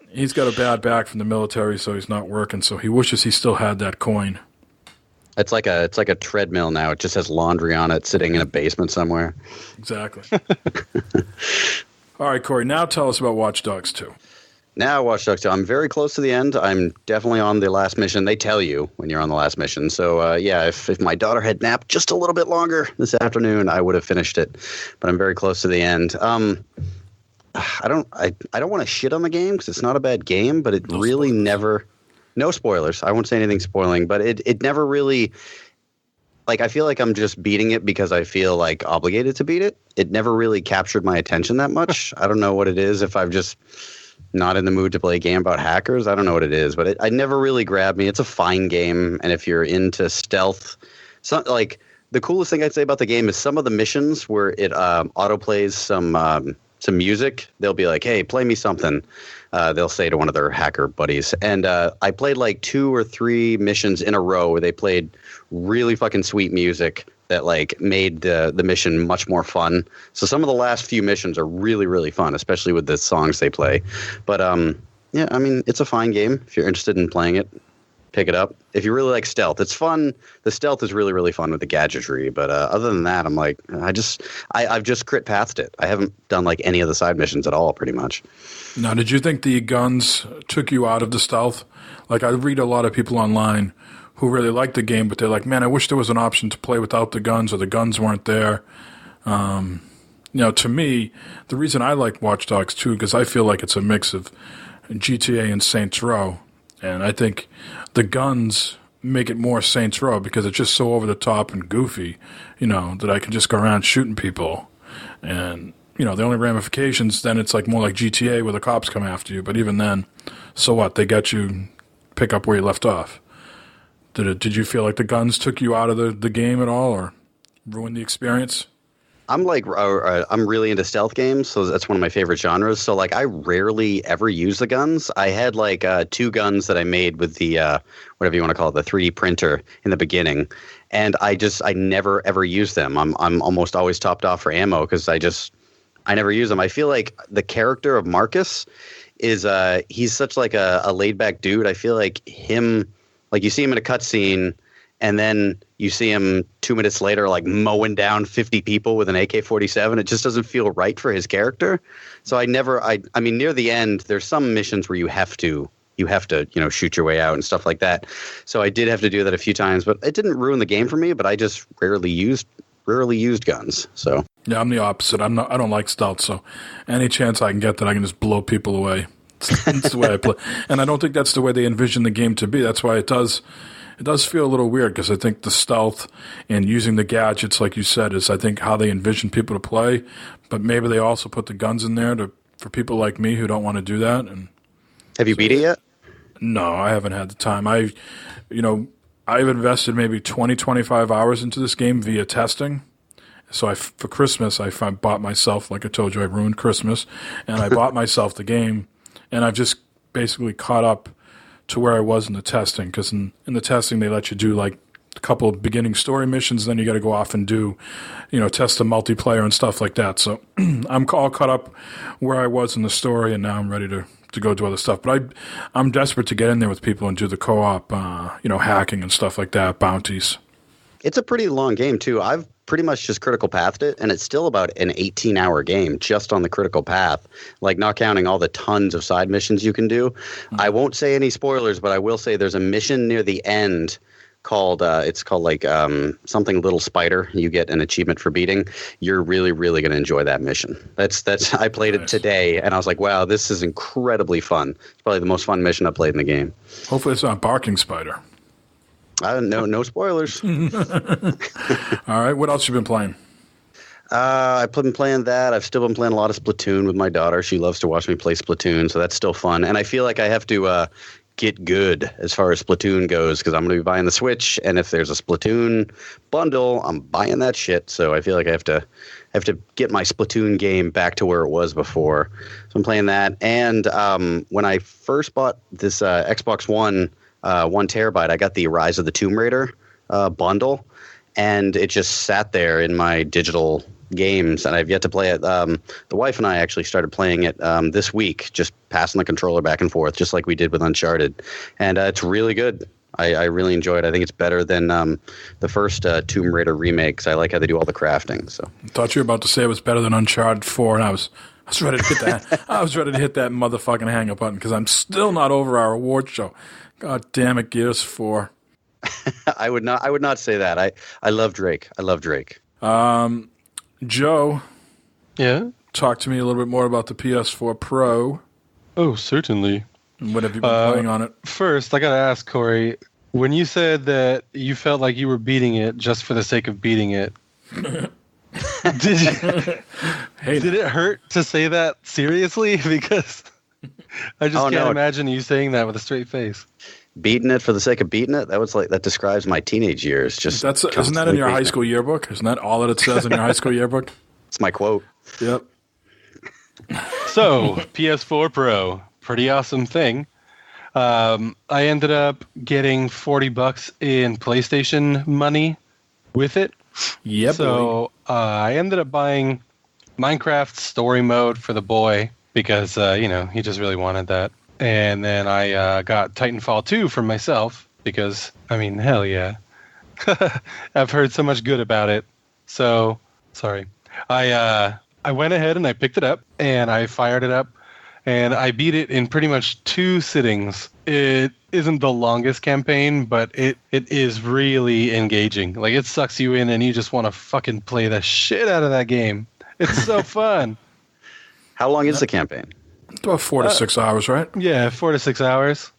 he's got a bad back from the military, so he's not working. So he wishes he still had that coin. It's like a treadmill now. It just has laundry on it, sitting in a basement somewhere. Exactly. All right, Corey. Now tell us about Watch Dogs 2. Now, Watch Dogs 2. I'm very close to the end. I'm definitely on the last mission. They tell you when you're on the last mission. So, if my daughter had napped just a little bit longer this afternoon, I would have finished it. But I'm very close to the end. I don't want to shit on the game because it's not a bad game, but it really never. No spoilers. I won't say anything spoiling, but it never really. I feel like I'm just beating it because I feel obligated to beat it. It never really captured my attention that much. I don't know what it is. If I've just not in the mood to play a game about hackers, I don't know what it is, but it never really grabbed me. It's a fine game, and if you're into stealth, the coolest thing I'd say about the game is some of the missions where it autoplays some music. They'll be like, "Hey, play me something." They'll say to one of their hacker buddies. And I played 2 or 3 missions in a row where they played really fucking sweet music that made the mission much more fun. So some of the last few missions are really, really fun, especially with the songs they play. But it's a fine game. If you're interested in playing it, pick it up. If you really like stealth, it's fun. The stealth is really, really fun with the gadgetry. But other than that, I'm I've just crit pathed it. I haven't done any of the side missions at all, pretty much. Now, did you think the guns took you out of the stealth? I read a lot of people online who really like the game, but they're like, man, I wish there was an option to play without the guns, or the guns weren't there. To me, the reason I like Watch Dogs 2, because I feel like it's a mix of GTA and Saints Row. And I think the guns make it more Saints Row because it's just so over the top and goofy, that I can just go around shooting people. And, the only ramifications, then it's more like GTA where the cops come after you. But even then, so what? They get you, pick up where you left off. Did you feel like the guns took you out of the game at all or ruined the experience? I'm like, I'm really into stealth games, so that's one of my favorite genres. So like, I rarely ever use the guns. I had like 2 guns that I made with the whatever you want to call it, the 3D printer in the beginning, and I never ever use them. I'm almost always topped off for ammo because I never use them. I feel like the character of Marcus is he's such like a laid back dude. I feel like him, like you see him in a cutscene, and then you see him 2 minutes later, like mowing down 50 people with an AK-47. It just doesn't feel right for his character. So I mean, near the end, there's some missions where you have to, shoot your way out and stuff like that. So I did have to do that a few times, but it didn't ruin the game for me. But I just rarely used guns. So yeah, I'm the opposite. I don't like stealth. So any chance I can get that I can just blow people away. That's the way I play. And I don't think that's the way they envision the game to be. That's why it does feel a little weird, because I think the stealth and using the gadgets, like you said, is I think how they envision people to play. But maybe they also put the guns in there for people like me who don't want to do that. And have you beat it yet? No, I haven't had the time. I've invested maybe 20, 25 hours into this game via testing. So for Christmas, I bought myself, like I told you, I ruined Christmas, and I bought myself the game, and I've just basically caught up to where I was in the testing, because in the testing they let you do like a couple of beginning story missions, then you got to go off and do, test the multiplayer and stuff like that. So I'm all caught up where I was in the story, and now I'm ready to go do other stuff. But I'm desperate to get in there with people and do the co-op, hacking and stuff like that, bounties. It's a pretty long game too. I've pretty much just critical pathed it, and it's still about an 18-hour game just on the critical path, like not counting all the tons of side missions you can do. I won't say any spoilers, but I will say there's a mission near the end called something Little Spider. You get an achievement for beating. You're really, really going to enjoy that mission. That's I played it today, and I was like, wow, this is incredibly fun. It's probably the most fun mission I've played in the game. Hopefully it's not Barking Spider. No spoilers. All right, what else you been playing? I've been playing that. I've still been playing a lot of Splatoon with my daughter. She loves to watch me play Splatoon, so that's still fun. And I feel like I have to get good as far as Splatoon goes, because I'm going to be buying the Switch, and if there's a Splatoon bundle, I'm buying that shit. So I feel like I have to get my Splatoon game back to where it was before. So I'm playing that. And when I first bought this Xbox One 1 terabyte, I got the Rise of the Tomb Raider bundle, and it just sat there in my digital games, and I've yet to play it. The wife and I actually started playing it this week, just passing the controller back and forth, just like we did with Uncharted, and it's really good. I really enjoy it. I think it's better than the first Tomb Raider remake, because I like how they do all the crafting. So I thought you were about to say it was better than Uncharted 4, and I was ready to hit that. I was ready to hit that motherfucking hang up button, because I'm still not over our award show. God damn it, Gears 4. I would not say that. I love Drake. I love Drake. Joe. Yeah? Talk to me a little bit more about the PS4 Pro. Oh, certainly. And what have you been playing on it? First, I got to ask, Corey, when you said that you felt like you were beating it just for the sake of beating it, did it hurt to say that seriously? Because I just can't imagine you saying that with a straight face. Beating it for the sake of beating it? That describes my teenage years. Just isn't that in your high school yearbook? Isn't that all that it says in your high school yearbook? It's my quote. Yep. So, PS4 Pro, pretty awesome thing. I ended up getting $40 in PlayStation money with it. Yep. So I ended up buying Minecraft Story Mode for the boy, because he just really wanted that. And then I got Titanfall 2 for myself, because, hell yeah. I've heard so much good about it. So, sorry. I went ahead and I picked it up, and I fired it up, and I beat it in pretty much 2 sittings. It isn't the longest campaign, but it is really engaging. Like, it sucks you in, and you just want to fucking play the shit out of that game. It's so fun. How long is the campaign? About 4 to 6 hours, right? Yeah, 4 to 6 hours.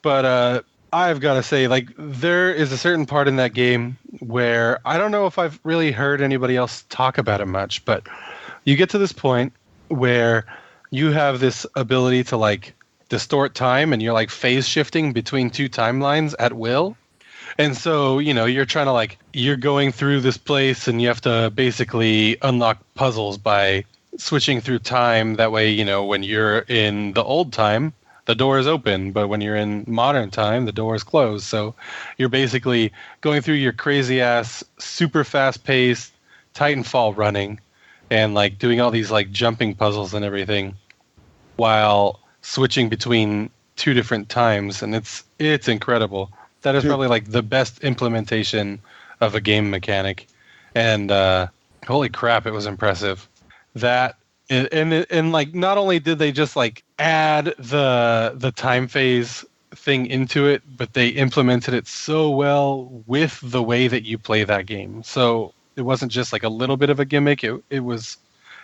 But I've got to say, like, there is a certain part in that game where I don't know if I've really heard anybody else talk about it much, but you get to this point where you have this ability to, like, distort time, and you're, like, phase shifting between 2 timelines at will. And so, you're trying to you're going through this place and you have to basically unlock puzzles by switching through time. That way, when you're in the old time, the door is open, but when you're in modern time, the door is closed. So you're basically going through your crazy ass, super fast paced Titanfall running and doing all these jumping puzzles and everything while switching between two different times. And it's incredible. That is probably the best implementation of a game mechanic. And holy crap, it was impressive. That and not only did they just add the time phase thing into it, but they implemented it so well with the way that you play that game. So it wasn't just a little bit of a gimmick. It was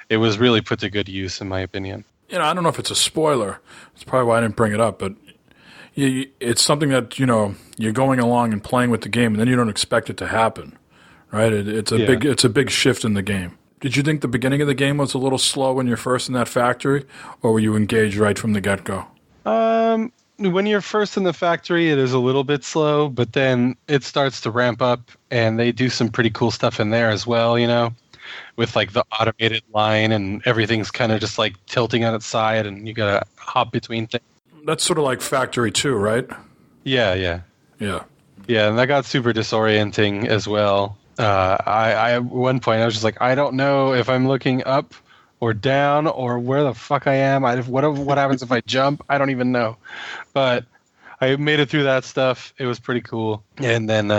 really put to good use, in my opinion. I don't know if it's a spoiler. It's probably why I didn't bring it up, but it's something that you're going along and playing with the game, and then you don't expect it to happen, right? It's a big shift in the game. Did you think the beginning of the game was a little slow when you're first in that factory, or were you engaged right from the get-go? When you're first in the factory, it is a little bit slow, but then it starts to ramp up, and they do some pretty cool stuff in there as well, with the automated line, and everything's kind of just tilting on its side, and you gotta hop between things. That's sort of like Factory 2, right? Yeah, and that got super disorienting as well. I at one point I was just I don't know if I'm looking up or down or where the fuck I am. What happens if I jump? I don't even know. But I made it through that stuff. It was pretty cool. And then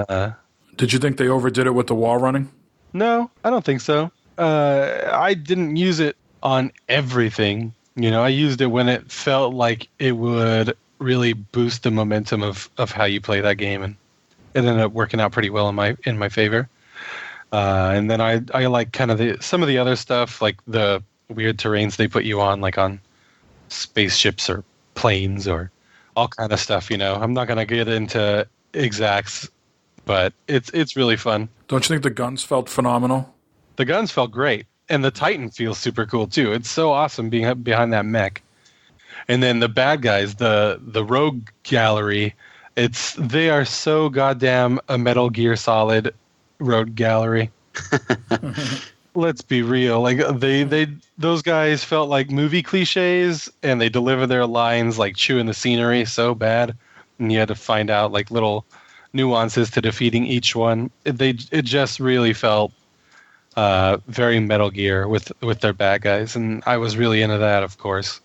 did you think they overdid it with the wall running? No, I don't think so. I didn't use it on everything. I used it when it felt like it would really boost the momentum of how you play that game, and it ended up working out pretty well in my favor. And then I like kind of some of the other stuff, like the weird terrains they put you on, on spaceships or planes or all kind of stuff. I'm not gonna get into exacts, but it's really fun. Don't you think the guns felt phenomenal? The guns felt great, and the Titan feels super cool too. It's so awesome being behind that mech. And then the bad guys, the rogue gallery, they are so goddamn a Metal Gear Solid rogue gallery. Let's be real. Those guys felt like movie cliches, and they deliver their lines chewing the scenery so bad, and you had to find out little nuances to defeating each one. It just really felt very Metal Gear with their bad guys, and I was really into that, of course.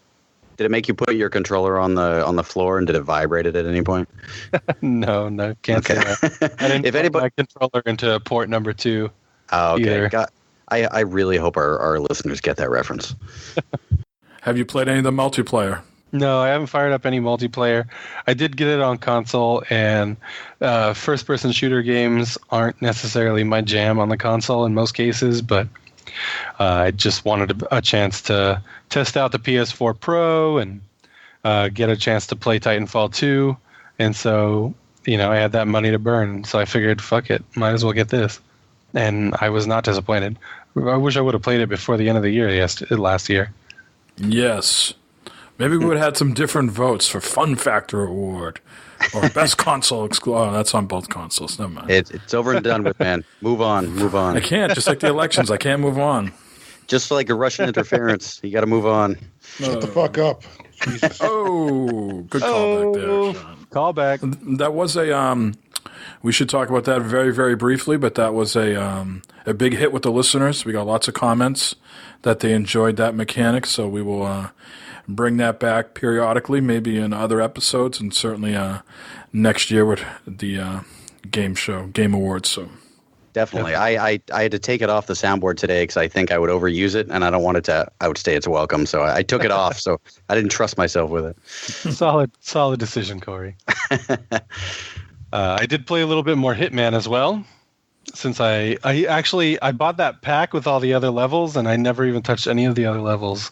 Did it make you put your controller on the floor, and did it vibrate at any point? No, can't say that. I didn't put my controller into port number 2. Oh, okay. Either. I really hope our listeners get that reference. Have you played any of the multiplayer? No, I haven't fired up any multiplayer. I did get it on console, and first-person shooter games aren't necessarily my jam on the console in most cases, but I just wanted a chance to test out the PS4 Pro and get a chance to play Titanfall 2. And so, I had that money to burn. So I figured, fuck it, might as well get this. And I was not disappointed. I wish I would have played it before the end of the year last year. Yes. Maybe we would have had some different votes for Fun Factor Award or Best Console Exclusive. Oh, that's on both consoles. Never mind. It's over and done with, man. Move on. I can't. Just like the elections, I can't move on. Just like a Russian interference. You got to move on. Shut the fuck up. Jesus. Oh, good callback there, Sean. Callback. That was we should talk about that very, very briefly, but that was a big hit with the listeners. We got lots of comments that they enjoyed that mechanic, so we will bring that back periodically, maybe in other episodes, and certainly next year with the Game Awards. So definitely, I had to take it off the soundboard today because I think I would overuse it, and I don't want it to outstay its welcome. So I took it off. So I didn't trust myself with it. Solid decision, Corey. I did play a little bit more Hitman as well, since I bought that pack with all the other levels, and I never even touched any of the other levels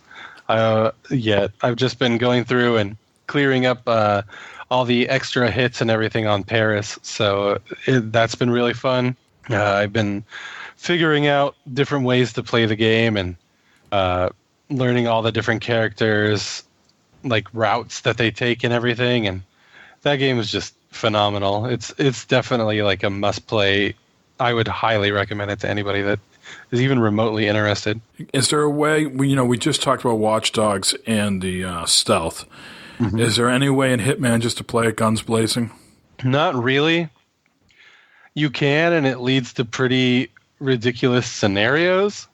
yet. I've just been going through and clearing up all the extra hits and everything on Paris, so that's been really fun. I've been figuring out different ways to play the game and learning all the different characters, routes that they take and everything, and that game is just phenomenal. It's definitely like a must play. I would highly recommend it to anybody that is even remotely interested. Is there a way, we just talked about Watch Dogs and the stealth. Mm-hmm. Is there any way in Hitman just to play it guns blazing? Not really. You can, and it leads to pretty ridiculous scenarios.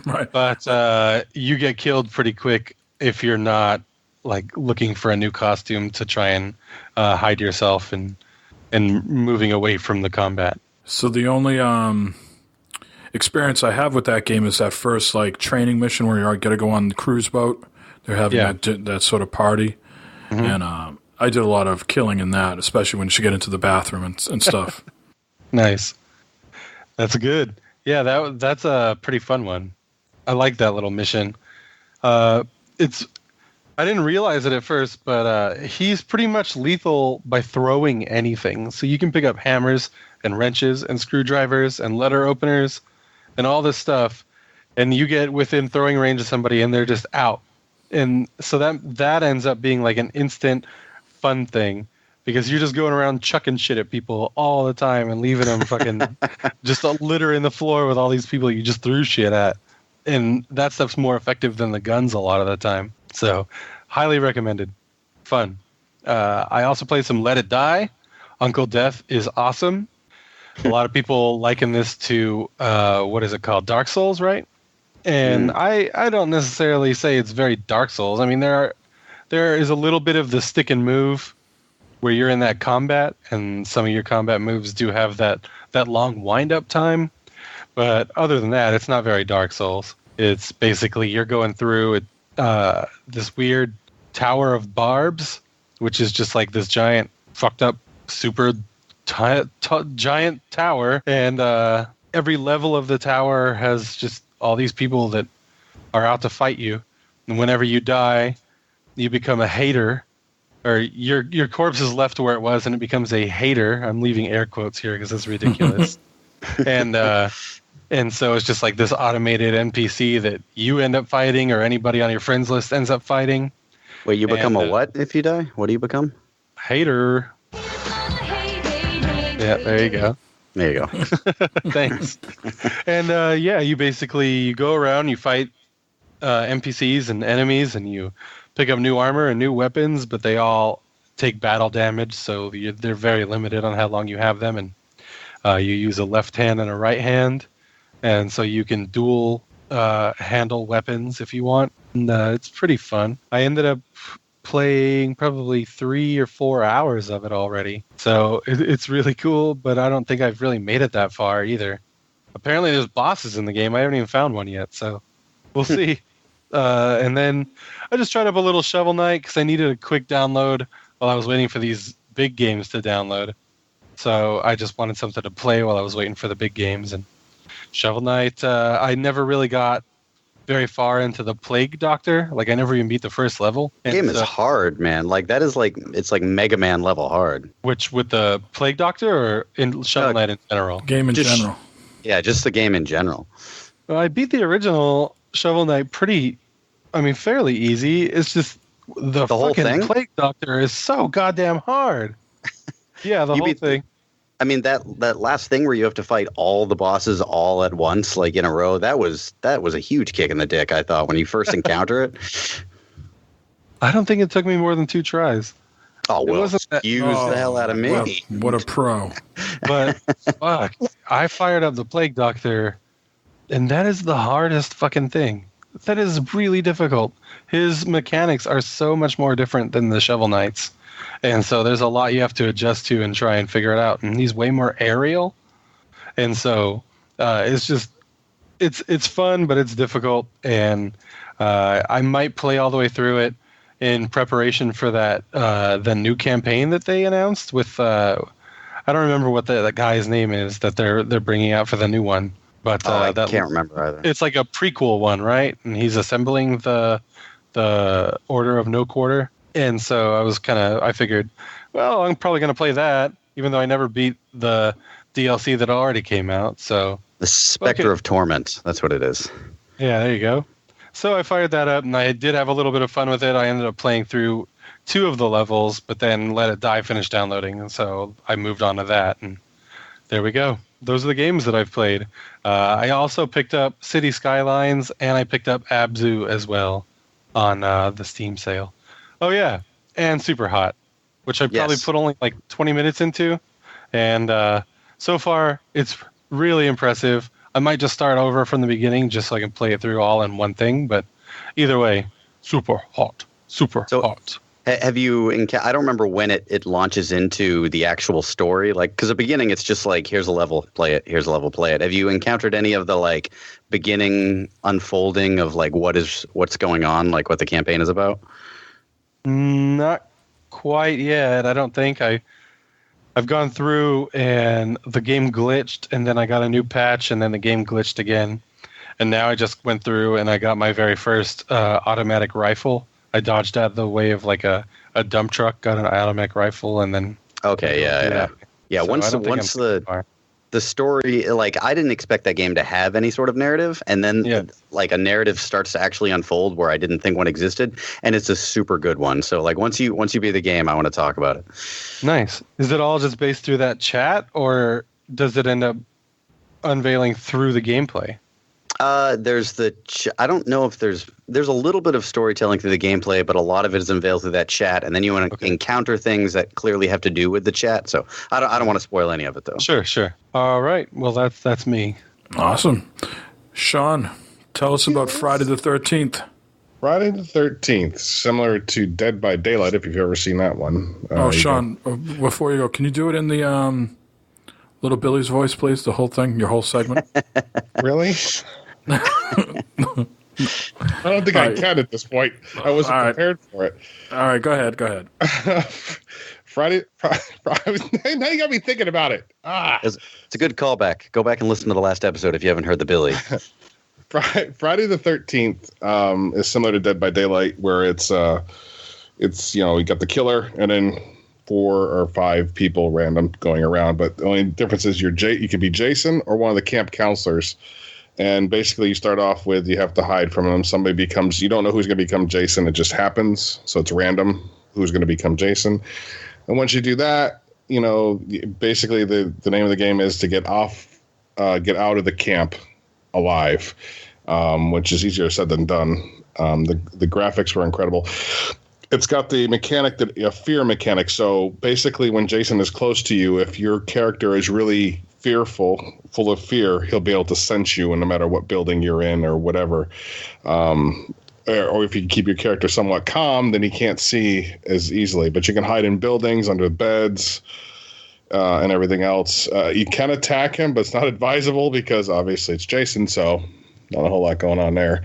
Right. But you get killed pretty quick if you're not like looking for a new costume to try and hide yourself and moving away from the combat. So the only experience I have with that game is that first like training mission where you got to go on the cruise boat. They're having that sort of party, and I did a lot of killing in that, especially when you get into the bathroom and stuff. Nice, that's good. Yeah, that's a pretty fun one. I like that little mission. I didn't realize it at first, but he's pretty much lethal by throwing anything. So you can pick up hammers and wrenches and screwdrivers and letter openers and all this stuff, and you get within throwing range of somebody and they're just out. And so that ends up being like an instant fun thing because you're just going around chucking shit at people all the time and leaving them fucking just a litter in the floor with all these people you just threw shit at. And that stuff's more effective than the guns a lot of the time. So highly recommended. Fun. I also played some Let It Die. Uncle Death is awesome. A lot of people liken this to, what is it called? Dark Souls, right? And I don't necessarily say it's very Dark Souls. I mean, there is a little bit of the stick and move where you're in that combat, and some of your combat moves do have that long wind-up time. But other than that, it's not very Dark Souls. It's basically you're going through this weird tower of barbs, which is just like this giant, fucked up, super giant tower, and every level of the tower has just all these people that are out to fight you. And whenever you die, you become a hater, or your corpse is left to where it was, and it becomes a hater. I'm leaving air quotes here because it's ridiculous. And so it's just like this automated NPC that you end up fighting, or anybody on your friends list ends up fighting. Wait, you become a what if you die? What do you become? Hater. Yeah, there you go. There you go. Thanks. And you go around, you fight NPCs and enemies, and you pick up new armor and new weapons, but they all take battle damage, so they're very limited on how long you have them. And you use a left hand and a right hand, and so you can dual handle weapons if you want. And it's pretty fun. I ended up playing probably 3 or 4 hours of it already. So it's really cool, but I don't think I've really made it that far either. Apparently there's bosses in the game. I haven't even found one yet, so we'll see. And then I just tried up a little Shovel Knight because I needed a quick download while I was waiting for these big games to download. So I just wanted something to play while I was waiting for the big games. And Shovel Knight, I never really got very far into the Plague Doctor. Like, I never even beat the first level. The game is hard, man. Like, that is like, it's like Mega Man level hard. Which, with the Plague Doctor or in Shovel Knight in general? Game in general. Yeah, just the game in general. Well, I beat the original Shovel Knight fairly easy. It's just the whole fucking thing? Plague Doctor is so goddamn hard. Yeah, the whole thing. I mean, that last thing where you have to fight all the bosses all at once, like in a row, that was a huge kick in the dick, I thought, when you first encounter it. I don't think it took me more than 2 tries. Oh, well, excuse the hell out of me. What a pro. But, fuck, I fired up the Plague Doctor, and that is the hardest fucking thing. That is really difficult. His mechanics are so much more different than the Shovel Knights. And so there's a lot you have to adjust to and try and figure it out. And he's way more aerial. And so it's fun, but it's difficult. And I might play all the way through it in preparation for that the new campaign that they announced with I don't remember what that guy's name is that they're bringing out for the new one. But I can't remember either. It's like a prequel one, right? And he's assembling the Order of No Quarter. And so I figured, well, I'm probably going to play that, even though I never beat the DLC that already came out. So the Spectre of Torment, that's what it is. Yeah, there you go. So I fired that up, and I did have a little bit of fun with it. I ended up playing through 2 of the levels, but then let it die, finish downloading, and so I moved on to that, and there we go. Those are the games that I've played. I also picked up City Skylines, and I picked up Abzu as well on the Steam sale. Oh yeah, and Super Hot, which I probably put only like 20 minutes into, and so far it's really impressive. I might just start over from the beginning just so I can play it through all in one thing, but either way, super hot. Have you? I don't remember when it launches into the actual story. Like, because the beginning, it's just like, here's a level, play it. Here's a level, play it. Have you encountered any of the like beginning unfolding of like what's going on, like what the campaign is about? Not quite yet. I don't think I've gone through and the game glitched, and then I got a new patch, and then the game glitched again, and now I just went through and I got my very first automatic rifle. I dodged out of the way of like a dump truck, got an automatic rifle, and then yeah. So once the story, like, I didn't expect that game to have any sort of narrative, and then like a narrative starts to actually unfold where I didn't think one existed, and it's a super good one. So like once you beat the game, I want to talk about it. Nice. Is it all just based through that chat, or does it end up unveiling through the gameplay? There's I don't know if there's a little bit of storytelling through the gameplay, but a lot of it is unveiled through that chat, and then you want to encounter things that clearly have to do with the chat. So I don't want to spoil any of it, though. Sure. All right. Well, that's me. Awesome. Sean, tell us about Friday the 13th. Friday the 13th, similar to Dead by Daylight, if you've ever seen that one. Sean, before you go, can you do it in the Little Billy's voice, please? The whole thing, your whole segment? Really? I don't think I can at this point. I wasn't prepared for it. All right, go ahead. Friday. Now you got me thinking about it. It's a good callback. Go back and listen to the last episode if you haven't heard the Billy. Friday the 13th is similar to Dead by Daylight, where it's you got the killer and then 4 or 5 people random going around, but the only difference is you could be Jason or one of the camp counselors. And basically, you start off with you have to hide from them. You don't know who's going to become Jason. It just happens. So it's random who's going to become Jason. And once you do that, basically the name of the game is to get out of the camp alive, which is easier said than done. The graphics were incredible. It's got the mechanic, a fear mechanic. So basically, when Jason is close to you, if your character is really full of fear, he'll be able to sense you, and no matter what building you're in or whatever. Or if you keep your character somewhat calm, then he can't see as easily. But you can hide in buildings, under beds, and everything else. You can attack him, but it's not advisable because obviously it's Jason, so not a whole lot going on there.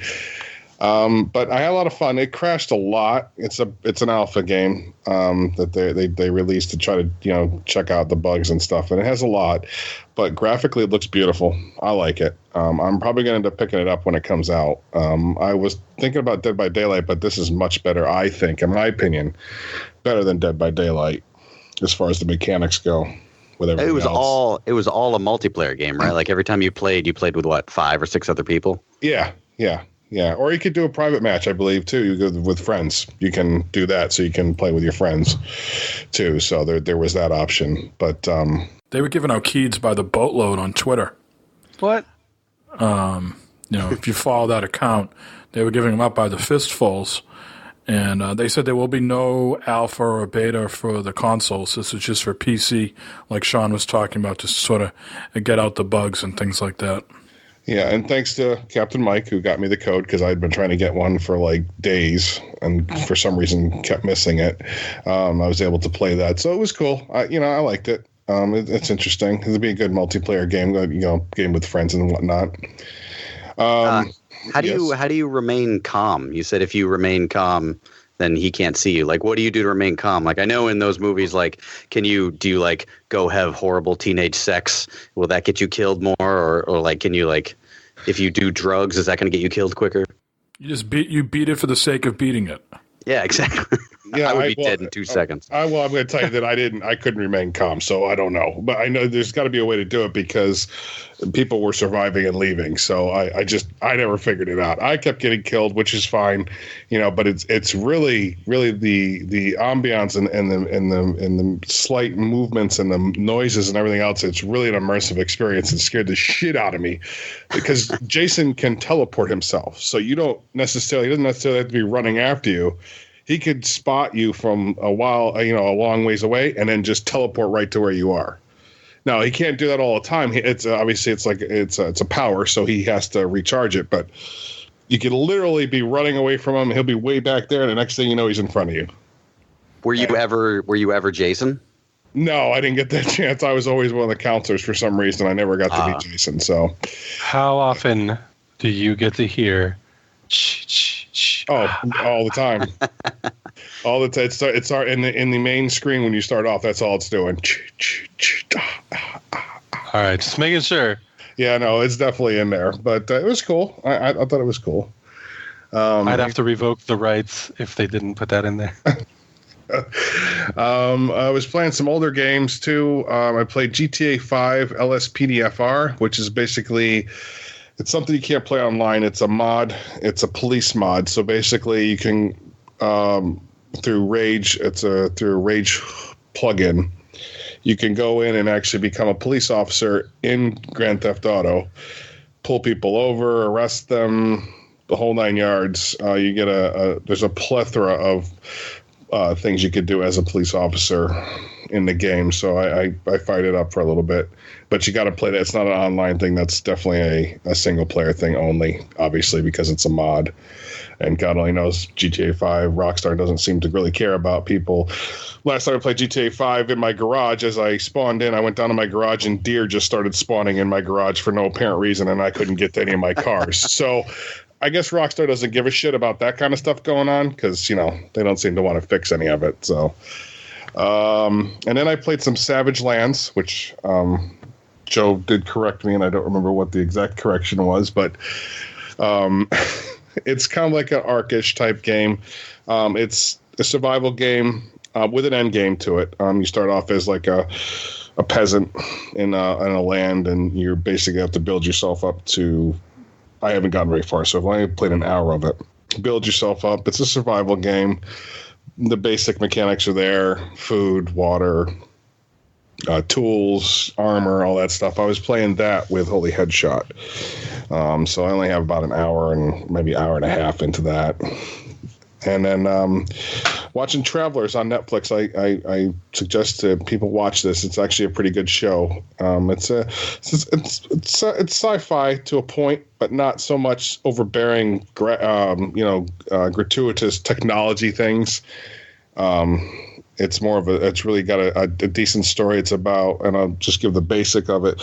But I had a lot of fun. It crashed a lot. It's an alpha game that they released to try to check out the bugs and stuff, and it has a lot. But graphically, it looks beautiful. I like it. I'm probably going to end up picking it up when it comes out. I was thinking about Dead by Daylight, but this is much better. I think, in my opinion, better than Dead by Daylight as far as the mechanics go. With everything else. It was all a multiplayer game, right? Like every time you played with what, 5 or 6 other people? Yeah. Or you could do a private match, I believe, too. You go with friends. You can do that, so you can play with your friends, too. So there was that option. But they were giving out keys by the boatload on Twitter. What? If you follow that account, they were giving them up by the fistfuls. And they said there will be no alpha or beta for the consoles. This is just for PC, like Sean was talking about, to sort of get out the bugs and things like that. Yeah, and thanks to Captain Mike, who got me the code, because I'd been trying to get one for like days and for some reason kept missing it. I was able to play that. So it was cool. I liked it. It's interesting. It'll be a good multiplayer game, game with friends and whatnot. How do you remain calm? You said if you remain calm, then he can't see you. Like, what do you do to remain calm? Like, I know in those movies, like, do you like go have horrible teenage sex? Will that get you killed more? Or like, can you like, if you do drugs, is that going to get you killed quicker? You just beat it for the sake of beating it. Yeah, exactly. Yeah, I would be dead in 2 seconds. I'm going to tell you that I couldn't remain calm, so I don't know. But I know there's got to be a way to do it because people were surviving and leaving. So I never figured it out. I kept getting killed, which is fine, but it's really the ambiance and the slight movements and the noises and everything else. It's really an immersive experience. It scared the shit out of me because Jason can teleport himself, so he doesn't necessarily have to be running after you. He could spot you from a long ways away, and then just teleport right to where you are. Now he can't do that all the time. It's obviously it's a power, so he has to recharge it. But you could literally be running away from him. He'll be way back there, and the next thing you know, he's in front of you. Were you ever Jason? No, I didn't get that chance. I was always one of the counselors for some reason. I never got to be Jason. So, how often do you get to hear? Oh, all the time. All the time. It's in the main screen when you start off. That's all it's doing. All right, just making sure. Yeah, no, it's definitely in there, but it was cool. I thought it was cool. I'd have to revoke the rights if they didn't put that in there. I was playing some older games too. I played GTA 5 LSPDFR, which is basically. It's something you can't play online. It's a mod. It's a police mod. So basically, you can through Rage. Through a Rage plugin. You can go in and actually become a police officer in Grand Theft Auto, pull people over, arrest them, the whole 9 yards. You get there's a plethora of things you could do as a police officer in the game. So I fired it up for a little bit. But you got to play that. It's not an online thing. That's definitely a single player thing only, obviously, because it's a mod. And God only knows GTA 5, Rockstar doesn't seem to really care about people. Last time I played GTA 5 in my garage, as I spawned in, I went down to my garage and deer just started spawning in my garage for no apparent reason, and I couldn't get to any of my cars. So I guess Rockstar doesn't give a shit about that kind of stuff going on because, they don't seem to want to fix any of it. So, and then I played some Savage Lands, which Joe did correct me, and I don't remember what the exact correction was, but it's kind of like an Ark-ish type game. It's a survival game with an end game to it. You start off as like a peasant in a land, and you basically have to build yourself up to. I haven't gotten very far, so I've only played an hour of it. Build yourself up. It's a survival game. The basic mechanics are there: food, water. Tools, armor, all that stuff. I was playing that with Holy Headshot. So I only have about an hour and maybe hour and a half into that. And then watching Travelers on Netflix, I suggest to people watch this. It's actually a pretty good show. It's sci-fi to a point, but not so much overbearing, gratuitous technology things. It's more of it's really got a decent story. It's about, and I'll just give the basic of it.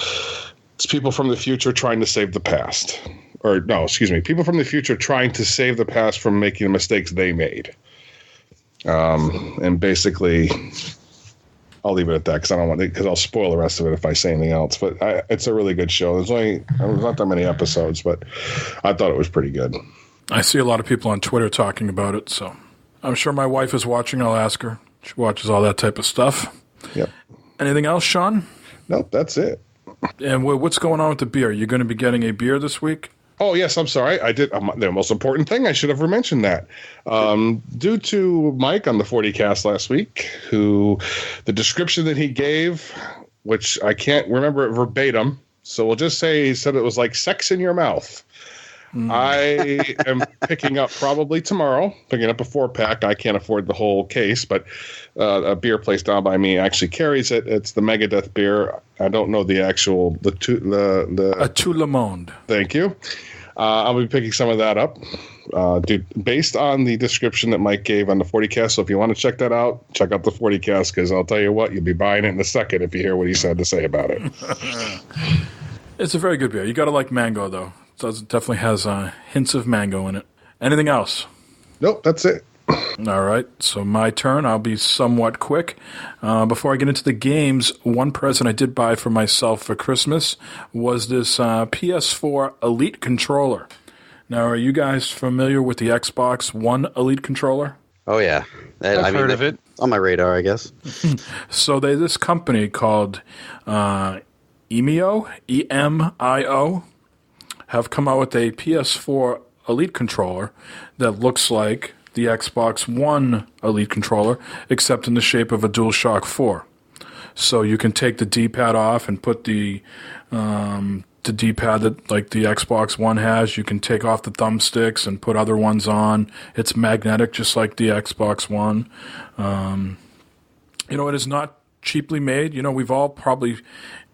It's people from the future trying to save the past. Or no, excuse me. People from the future trying to save the past from making the mistakes they made. And basically, I'll leave it at that because I'll spoil the rest of it if I say anything else. But it's a really good show. There's not that many episodes, but I thought it was pretty good. I see a lot of people on Twitter talking about it, so I'm sure my wife is watching. I'll ask her. She watches all that type of stuff. Yep. Anything else, Sean? Nope, that's it. And what's going on with the beer? You're going to be getting a beer this week? Oh, yes, I'm sorry. I did. The most important thing, I should have mentioned that. Due to Mike on the 40 cast last week, who the description that he gave, which I can't remember it verbatim, so we'll just say he said it was like sex in your mouth. I am picking up probably tomorrow, picking up a 4-pack. I can't afford the whole case, but a beer place down by me actually carries it. It's the Megadeth beer. I don't know the actual the Tout Le Monde. Thank you. I'll be picking some of that up, based on the description that Mike gave on the 40 cast. So if you want to check that out, check out the 40 cast because I'll tell you what, you'll be buying it in a second if you hear what he said to say about it. It's a very good beer. You got to like mango though. It definitely has hints of mango in it. Anything else? Nope, that's it. All right, so my turn. I'll be somewhat quick. Before I get into the games, one present I did buy for myself for Christmas was this PS4 Elite controller. Now, are you guys familiar with the Xbox One Elite controller? Oh yeah, I've heard of it. On my radar, I guess. So this company called Emio, EMIO, have come out with a PS4 Elite controller that looks like the Xbox One Elite controller, except in the shape of a DualShock 4. So you can take the D-pad off and put the D-pad that like the Xbox One has. You can take off the thumbsticks and put other ones on. It's magnetic, just like the Xbox One. It is not cheaply made. We've all probably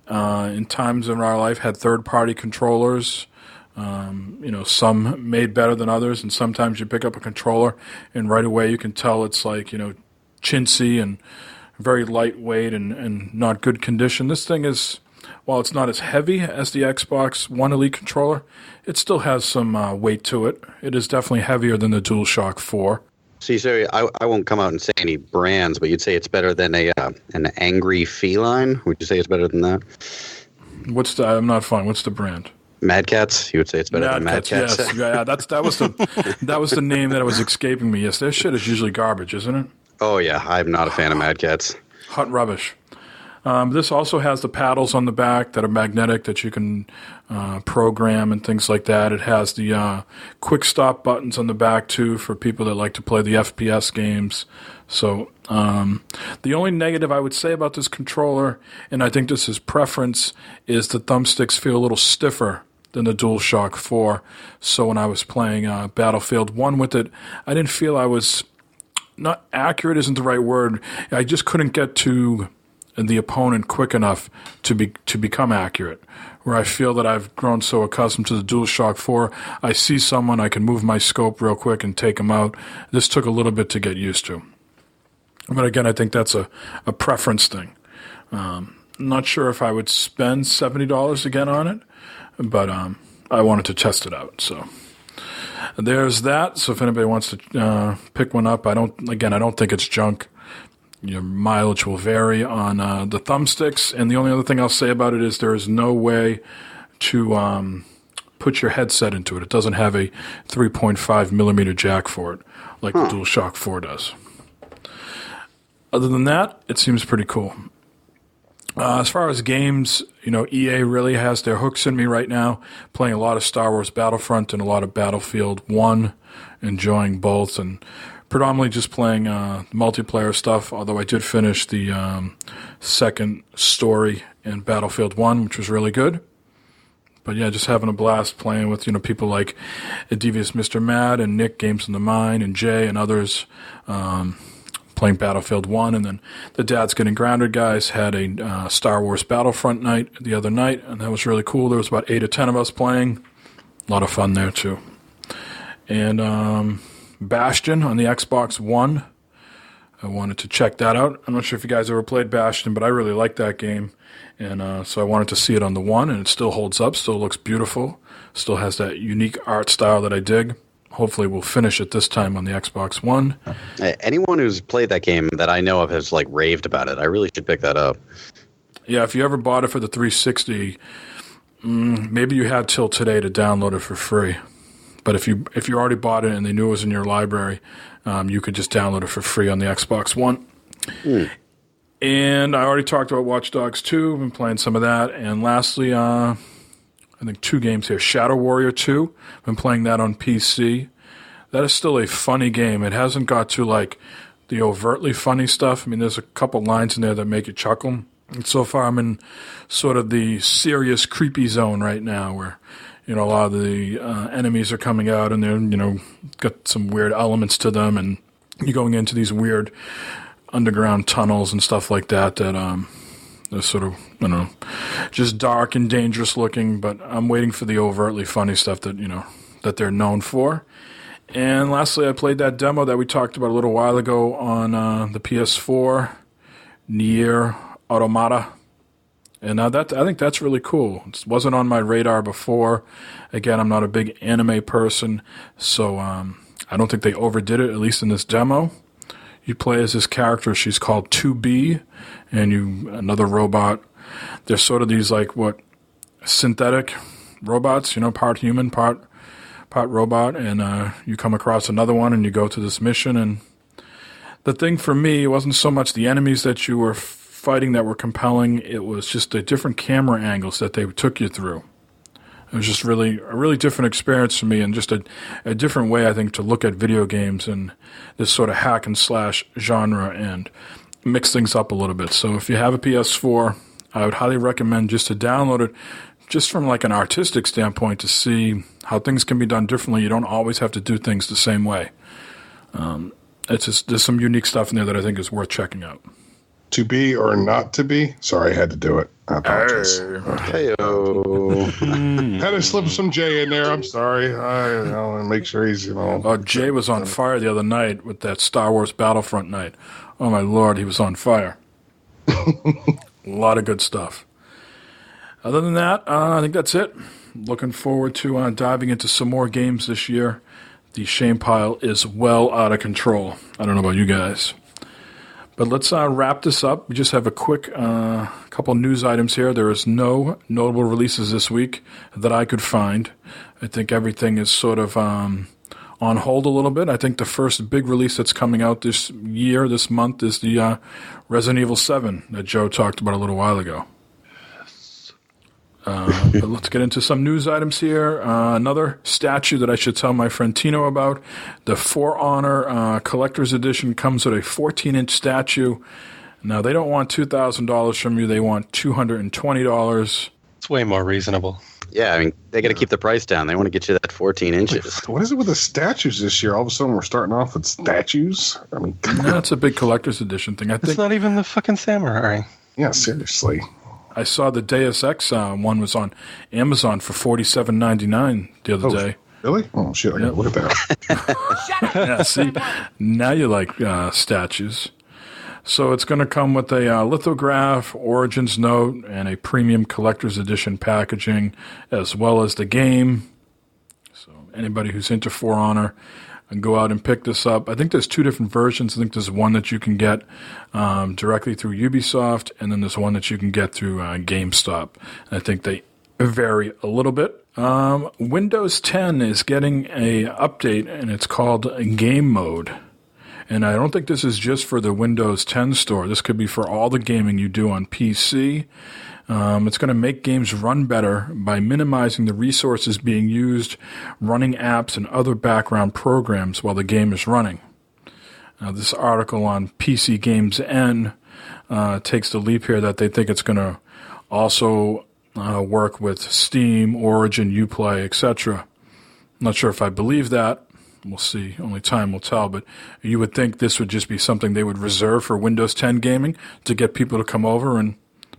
in times in our life had third-party controllers. Some made better than others, and sometimes you pick up a controller and right away you can tell it's like, chintzy and very lightweight and not good condition. This thing is, while it's not as heavy as the Xbox One Elite controller, it still has some weight to it. It is definitely heavier than the DualShock 4. So you say, I won't come out and say any brands, but you'd say it's better than an angry feline? Would you say it's better than that? I'm not fine. What's the brand? Mad Cats? You would say it's better than Mad Cats? Yes. Yeah, that was the name that was escaping me. Yes, their shit is usually garbage, isn't it? Oh yeah, I'm not a fan of Mad Cats. Hot rubbish. This also has the paddles on the back that are magnetic that you can program and things like that. It has the quick stop buttons on the back too for people that like to play the FPS games. So the only negative I would say about this controller, and I think this is preference, is the thumbsticks feel a little stiffer than the DualShock 4. So when I was playing Battlefield 1 with it, I didn't feel I was, not accurate isn't the right word, I just couldn't get to the opponent quick enough to become accurate. Where I feel that I've grown so accustomed to the DualShock 4, I see someone, I can move my scope real quick and take them out. This took a little bit to get used to. But again, I think that's a preference thing. I'm not sure if I would spend $70 again on it, but I wanted to test it out. So there's that. So if anybody wants to pick one up, I don't think it's junk. Your mileage will vary on the thumbsticks. And the only other thing I'll say about it is there is no way to put your headset into it. It doesn't have a 3.5 millimeter jack for it like the DualShock 4 does. Other than that, it seems pretty cool. As far as games, EA really has their hooks in me right now, playing a lot of Star Wars Battlefront and a lot of Battlefield 1, enjoying both, and predominantly just playing multiplayer stuff, although I did finish the second story in Battlefield 1, which was really good. But yeah, just having a blast playing with, people like Devious Mr. Mad and Nick Games in the Mine and Jay and others, playing Battlefield 1, and then the Dad's Getting Grounded guys had a Star Wars Battlefront night the other night, and that was really cool. There was about 8 or 10 of us playing. A lot of fun there, too. And Bastion on the Xbox One, I wanted to check that out. I'm not sure if you guys ever played Bastion, but I really like that game, and so I wanted to see it on the One, and it still holds up, still looks beautiful, still has that unique art style that I dig. Hopefully we'll finish it this time on the Xbox One. Anyone who's played that game that I know of has raved about it. I really should pick that up. Yeah, if you ever bought it for the 360, maybe you had till today to download it for free. But if you already bought it and they knew it was in your library, you could just download it for free on the Xbox One. And I already talked about Watch Dogs 2. I've been playing some of that. And lastly, I think 2 games here. Shadow Warrior 2. I've been playing that on PC. That is still a funny game. It hasn't got to the overtly funny stuff. I mean, there's a couple lines in there that make you chuckle. And so far, I'm in sort of the serious, creepy zone right now where, a lot of the enemies are coming out and they're, got some weird elements to them. And you're going into these weird underground tunnels and stuff like that they're sort of, just dark and dangerous looking. But I'm waiting for the overtly funny stuff that, that they're known for. And lastly, I played that demo that we talked about a little while ago on the PS4, Nier, Automata. And I think that's really cool. It wasn't on my radar before. Again, I'm not a big anime person, so I don't think they overdid it, at least in this demo. You play as this character. She's called 2B, and another robot. They're sort of these synthetic robots, part human, part robot, and you come across another one, and you go to this mission, and the thing for me wasn't so much the enemies that you were fighting that were compelling. It was just the different camera angles that they took you through. It was just a really different experience for me, and just a different way, I think, to look at video games and this sort of hack and slash genre and mix things up a little bit. So if you have a PS4, I would highly recommend just to download it, just from like an artistic standpoint, to see how things can be done differently. You don't always have to do things the same way. It's just, there's some unique stuff in there that I think is worth checking out. To be or not to be? Sorry, I had to do it. I apologize. Hey-o. Had to slip some J in there. I'm sorry. I want to make sure he's, Jay was on fire the other night with that Star Wars Battlefront night. Oh, my Lord, he was on fire. A lot of good stuff. Other than that, I think that's it. Looking forward to diving into some more games this year. The shame pile is well out of control. I don't know about you guys. But let's wrap this up. We just have a quick couple news items here. There is no notable releases this week that I could find. I think everything is sort of on hold a little bit. I think the first big release that's coming out this month, is the Resident Evil 7 that Joe talked about a little while ago. But let's get into some news items here. Another statue that I should tell my friend Tino about. The For Honor Collector's Edition comes with a 14-inch statue. Now, they don't want $2,000 from you. They want $220. It's way more reasonable. Yeah, I mean, they got to keep the price down. They want to get you that 14 inches. What is it with the statues this year? All of a sudden, we're starting off with statues? I mean, that's a big collector's edition thing. I think it's not even the fucking samurai. Yeah, seriously. I saw the Deus Ex one was on Amazon for $47.99 the other day. Really? Oh, shit. I gotta look at that. Yeah, see, now you like statues. So it's going to come with a lithograph, origins note, and a premium collector's edition packaging, as well as the game. So anybody who's into For Honor, and go out and pick this up. I think there's two different versions. I think there's one that you can get directly through Ubisoft, and then there's one that you can get through GameStop. And I think they vary a little bit. Windows 10 is getting a update, and it's called Game Mode. And I don't think this is just for the Windows 10 store. This could be for all the gaming you do on PC. It's going to make games run better by minimizing the resources being used running apps and other background programs while the game is running. This article on PC Games N takes the leap here that they think it's going to also work with Steam, Origin, Uplay, etc. I'm not sure if I believe that. We'll see. Only time will tell. But you would think this would just be something they would reserve for Windows 10 gaming to get people to come over and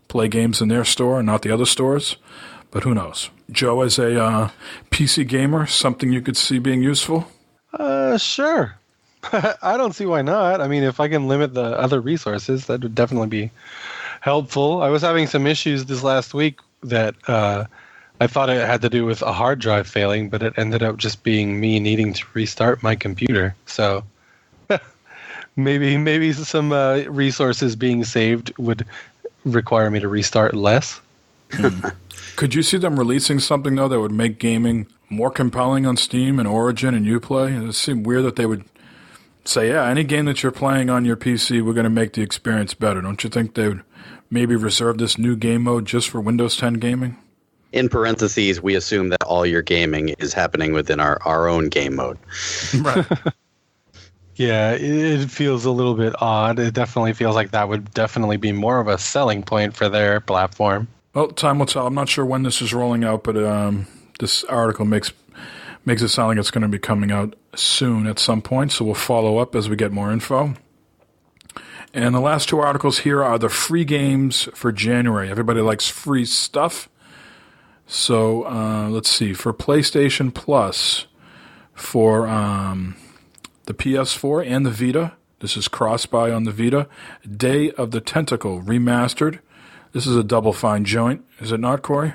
play games in their store and not the other stores. But who knows? Joe, as a PC gamer, something you could see being useful? Sure. I don't see why not. I mean, if I can limit the other resources, that would definitely be helpful. I was having some issues this last week that I thought it had to do with a hard drive failing, but it ended up just being me needing to restart my computer. So maybe some resources being saved would require me to restart less. Could you see them releasing something, though, that would make gaming more compelling on Steam and Origin and Uplay? It seemed weird that they would say, yeah, any game that you're playing on your PC, we're going to make the experience better. Don't you think they would maybe reserve this new game mode just for Windows 10 gaming? In parentheses, we assume that all your gaming is happening within our own game mode. Right. Yeah, it feels a little bit odd. It definitely feels like that would definitely be more of a selling point for their platform. Well, time will tell. I'm not sure when this is rolling out, but this article makes it sound like it's going to be coming out soon at some point, so we'll follow up as we get more info. And the last two articles here are the free games for January. Everybody likes free stuff. So let's see. For PlayStation Plus, for the PS4 and the Vita, this is cross-buy on the Vita, Day of the Tentacle Remastered. This is a double fine joint. Is it not, Corey?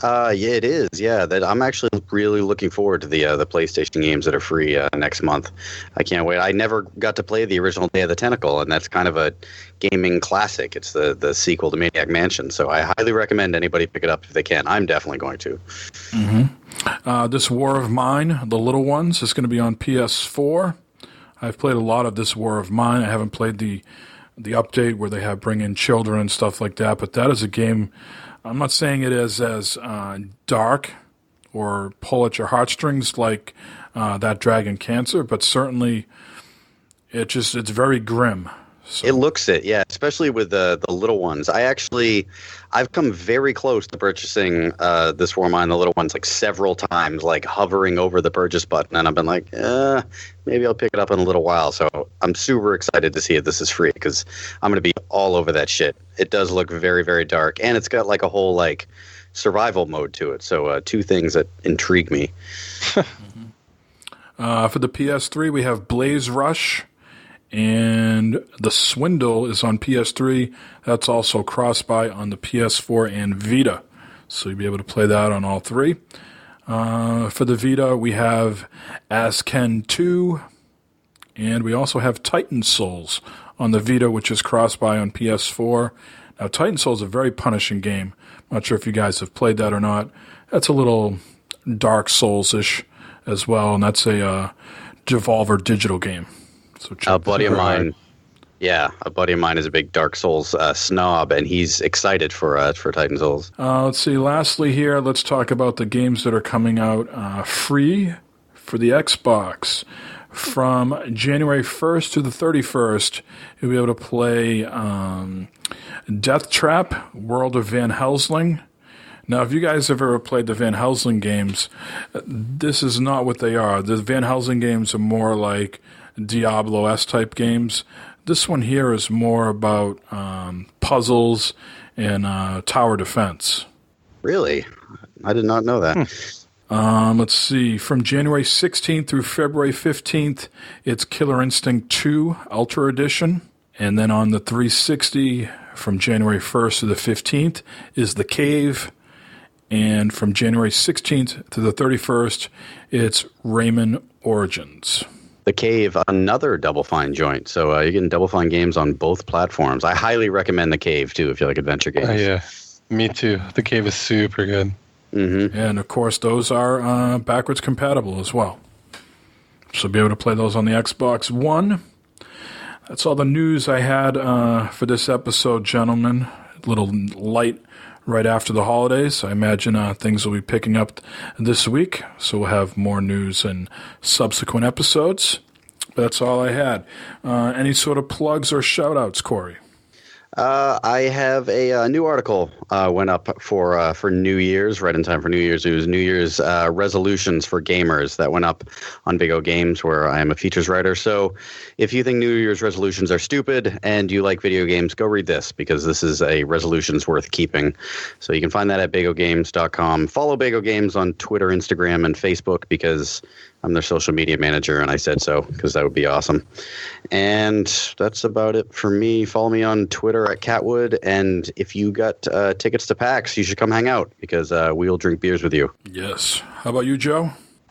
Yeah, it is. Yeah, I'm actually really looking forward to the PlayStation games that are free next month. I can't wait. I never got to play the original Day of the Tentacle, and that's kind of a gaming classic. It's the sequel to Maniac Mansion, so I highly recommend anybody pick it up if they can. I'm definitely going to. Mm-hmm. This War of Mine, The Little Ones, is going to be on PS4. I've played a lot of this War of Mine. I haven't played the update where they have bring in children and stuff like that, but that is a game. I'm not saying it is as dark or pull at your heartstrings like that Dragon Cancer, but certainly it's very grim. So. It looks it, yeah, especially with the little ones. I've come very close to purchasing this War of Mine, the little ones, like several times, like hovering over the purchase button, and I've been like, maybe I'll pick it up in a little while. So I'm super excited to see if this is free, because I'm going to be all over that shit. It does look very, very dark, and it's got like a whole like survival mode to it. So two things that intrigue me. For the PS3, we have Blaze Rush. And The Swindle is on PS3. That's also cross-buy on the PS4 and Vita. So you'll be able to play that on all three. For the Vita, we have Asken 2. And we also have Titan Souls on the Vita, which is cross-buy on PS4. Now, Titan Souls is a very punishing game. I'm not sure if you guys have played that or not. That's a little Dark Souls-ish as well. And that's a Devolver Digital game. So a buddy of mine is a big Dark Souls snob, and he's excited for Titan Souls. Let's see. Lastly here, let's talk about the games that are coming out free for the Xbox. From January 1st to the 31st, you'll be able to play Death Trap, World of Van Helsing. Now, if you guys have ever played the Van Helsing games, this is not what they are. The Van Helsing games are more like Diablo-esque type games. This one here is more about puzzles and tower defense. Really? I did not know that. Let's see. From January 16th through February 15th, it's Killer Instinct 2 Ultra Edition. And then on the 360, from January 1st to the 15th, is The Cave. And from January 16th to the 31st, it's Rayman Origins. The Cave, another Double Fine joint. So you're getting Double Fine games on both platforms. I highly recommend The Cave, too, if you like adventure games. Yeah, me too. The Cave is super good. Mm-hmm. And, of course, those are backwards compatible as well. So be able to play those on the Xbox One. That's all the news I had for this episode, gentlemen. A little light right after the holidays. I imagine things will be picking up this week, so we'll have more news in subsequent episodes. But that's all I had. Any sort of plugs or shout-outs, Corey? I have a new article went up for New Year's, right in time for New Year's. It was New Year's resolutions for gamers that went up on Big O Games, where I am a features writer. So if you think New Year's resolutions are stupid and you like video games, go read this, because this is a resolutions worth keeping. So you can find that at bigogames.com. Follow Big O Games on Twitter, Instagram, and Facebook, because I'm their social media manager, and I said so because that would be awesome. And that's about it for me. Follow me on Twitter at Catwood, and if you got tickets to PAX, you should come hang out, because we'll drink beers with you. Yes. How about you, Joe?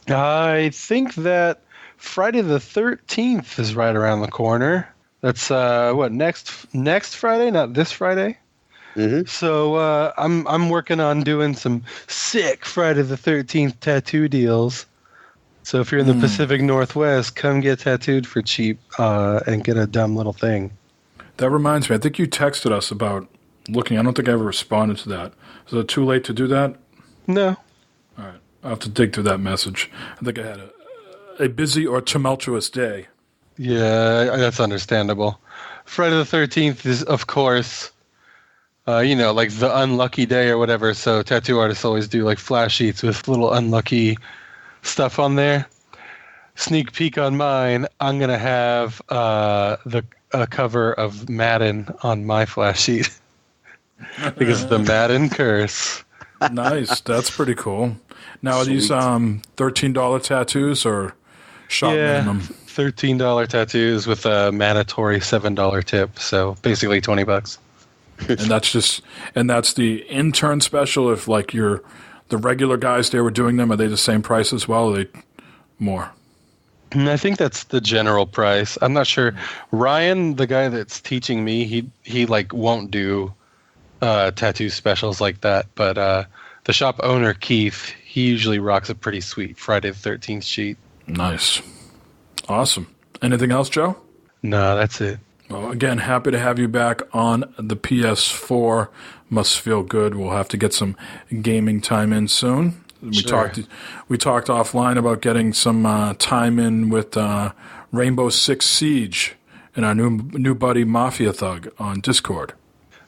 I think that Friday the 13th is right around the corner. That's next Friday, not this Friday. Mm-hmm. So I'm working on doing some sick Friday the 13th tattoo deals. So if you're in the Pacific Northwest, come get tattooed for cheap and get a dumb little thing. That reminds me, I think you texted us about looking. I don't think I ever responded to that. Is it too late to do that? No. All right. I'll have to dig through that message. I think I had a busy or tumultuous day. Yeah, that's understandable. Friday the 13th is, of course, like the unlucky day or whatever. So tattoo artists always do like flash sheets with little unlucky stuff on there. Sneak peek on mine, I'm going to have the cover of Madden on my flash sheet. Because of the Madden curse. Nice. That's pretty cool. Now, are these $13 tattoos or shop minimum? $13 tattoos with a mandatory $7 tip. So basically $20. And that's the intern special. If like the regular guys there were doing them, are they the same price as well? Or are they more? I think that's the general price. I'm not sure. Ryan, the guy that's teaching me, he like won't do tattoo specials like that. But the shop owner, Keith, he usually rocks a pretty sweet Friday the 13th sheet. Nice. Awesome. Anything else, Joe? No, that's it. Well, again, happy to have you back on the PS4. Must feel good. We'll have to get some gaming time in soon. We talked offline about getting some time in with Rainbow Six Siege and our new buddy Mafia Thug on Discord.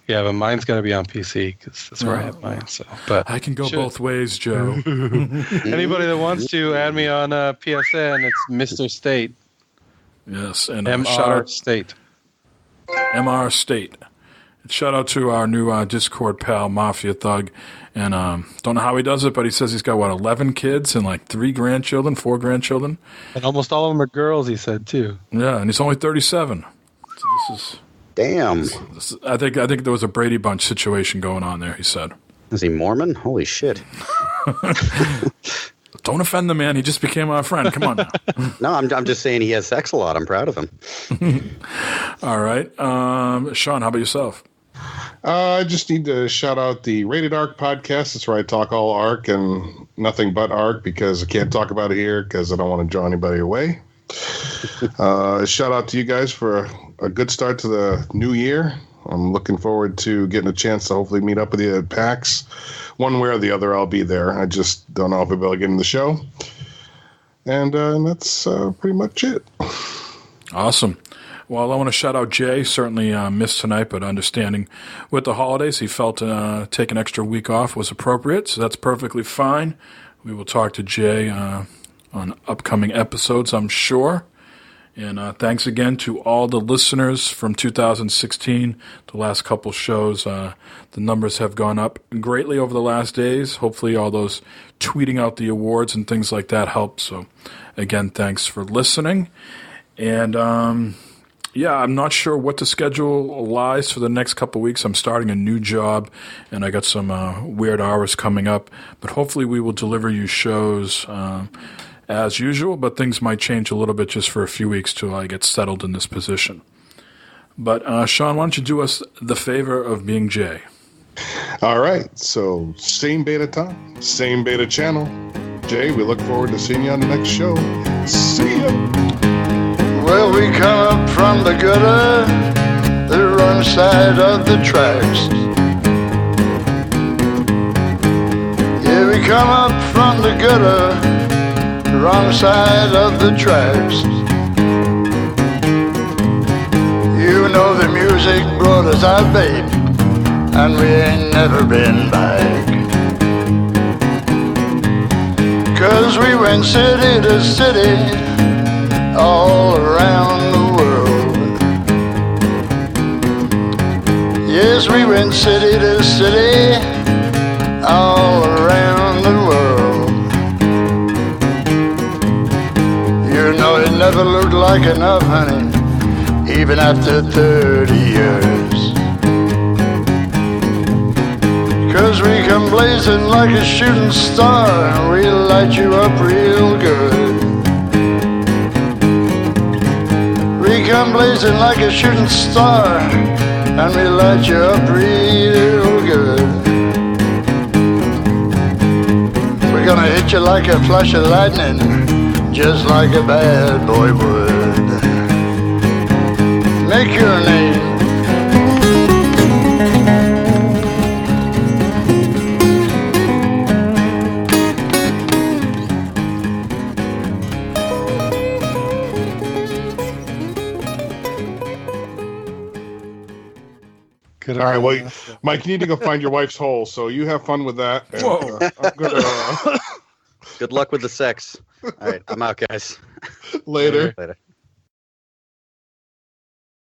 Yeah, but mine's going to be on PC because that's where I have mine. So, but I can go both ways, Joe. Anybody that wants to add me on PSN, it's Mr. State. Yes, and MR State. MR State. Shout out to our new Discord pal, Mafia Thug. And don't know how he does it, but he says he's got, 11 kids and like 4 grandchildren. And almost all of them are girls, he said, too. Yeah, and he's only 37. So this is... Damn. I think there was a Brady Bunch situation going on there, he said. Is he Mormon? Holy shit. Don't offend the man. He just became our friend. Come on now. No, I'm just saying he has sex a lot. I'm proud of him. All right. Sean, how about yourself? I just need to shout out the Rated Arc podcast. That's where I talk all Arc and nothing but Arc because I can't talk about it here because I don't want to draw anybody away. Shout out to you guys for a good start to the new year. I'm looking forward to getting a chance to hopefully meet up with you at PAX. One way or the other, I'll be there. I just don't know if I'll be able to get in the show. And that's pretty much it. Awesome. Well, I want to shout out Jay. Certainly missed tonight, but understanding with the holidays, he felt take an extra week off was appropriate, so that's perfectly fine. We will talk to Jay on upcoming episodes, I'm sure. And thanks again to all the listeners from 2016, the last couple shows. The numbers have gone up greatly over the last days. Hopefully all those tweeting out the awards and things like that help. So, again, thanks for listening. And, I'm not sure what the schedule lies for the next couple weeks. I'm starting a new job, and I got some weird hours coming up. But hopefully we will deliver you shows as usual, but things might change a little bit just for a few weeks till I get settled in this position. But, Sean, why don't you do us the favor of being Jay? All right. So, same beta time, same beta channel. Jay, we look forward to seeing you on the next show. See ya. Well, we come up from the gutter, the wrong side of the tracks. Yeah, we come up from the gutter, wrong side of the tracks. You know the music brought us out, babe, and we ain't never been back. 'Cause we went city to city, all around the world. Yes, we went city to city, all around the world. You know it never looked like enough, honey, even after 30 years. 'Cause we come blazing like a shooting star, and we light you up real good. We come blazing like a shooting star, and we light you up real good. We're gonna hit you like a flash of lightning, just like a bad boy would. Make your name. All right, well, Mike, you need to go find your wife's hole, so you have fun with that. And, I'm gonna, Good luck with the sex. All right, I'm out, guys. Later. Later.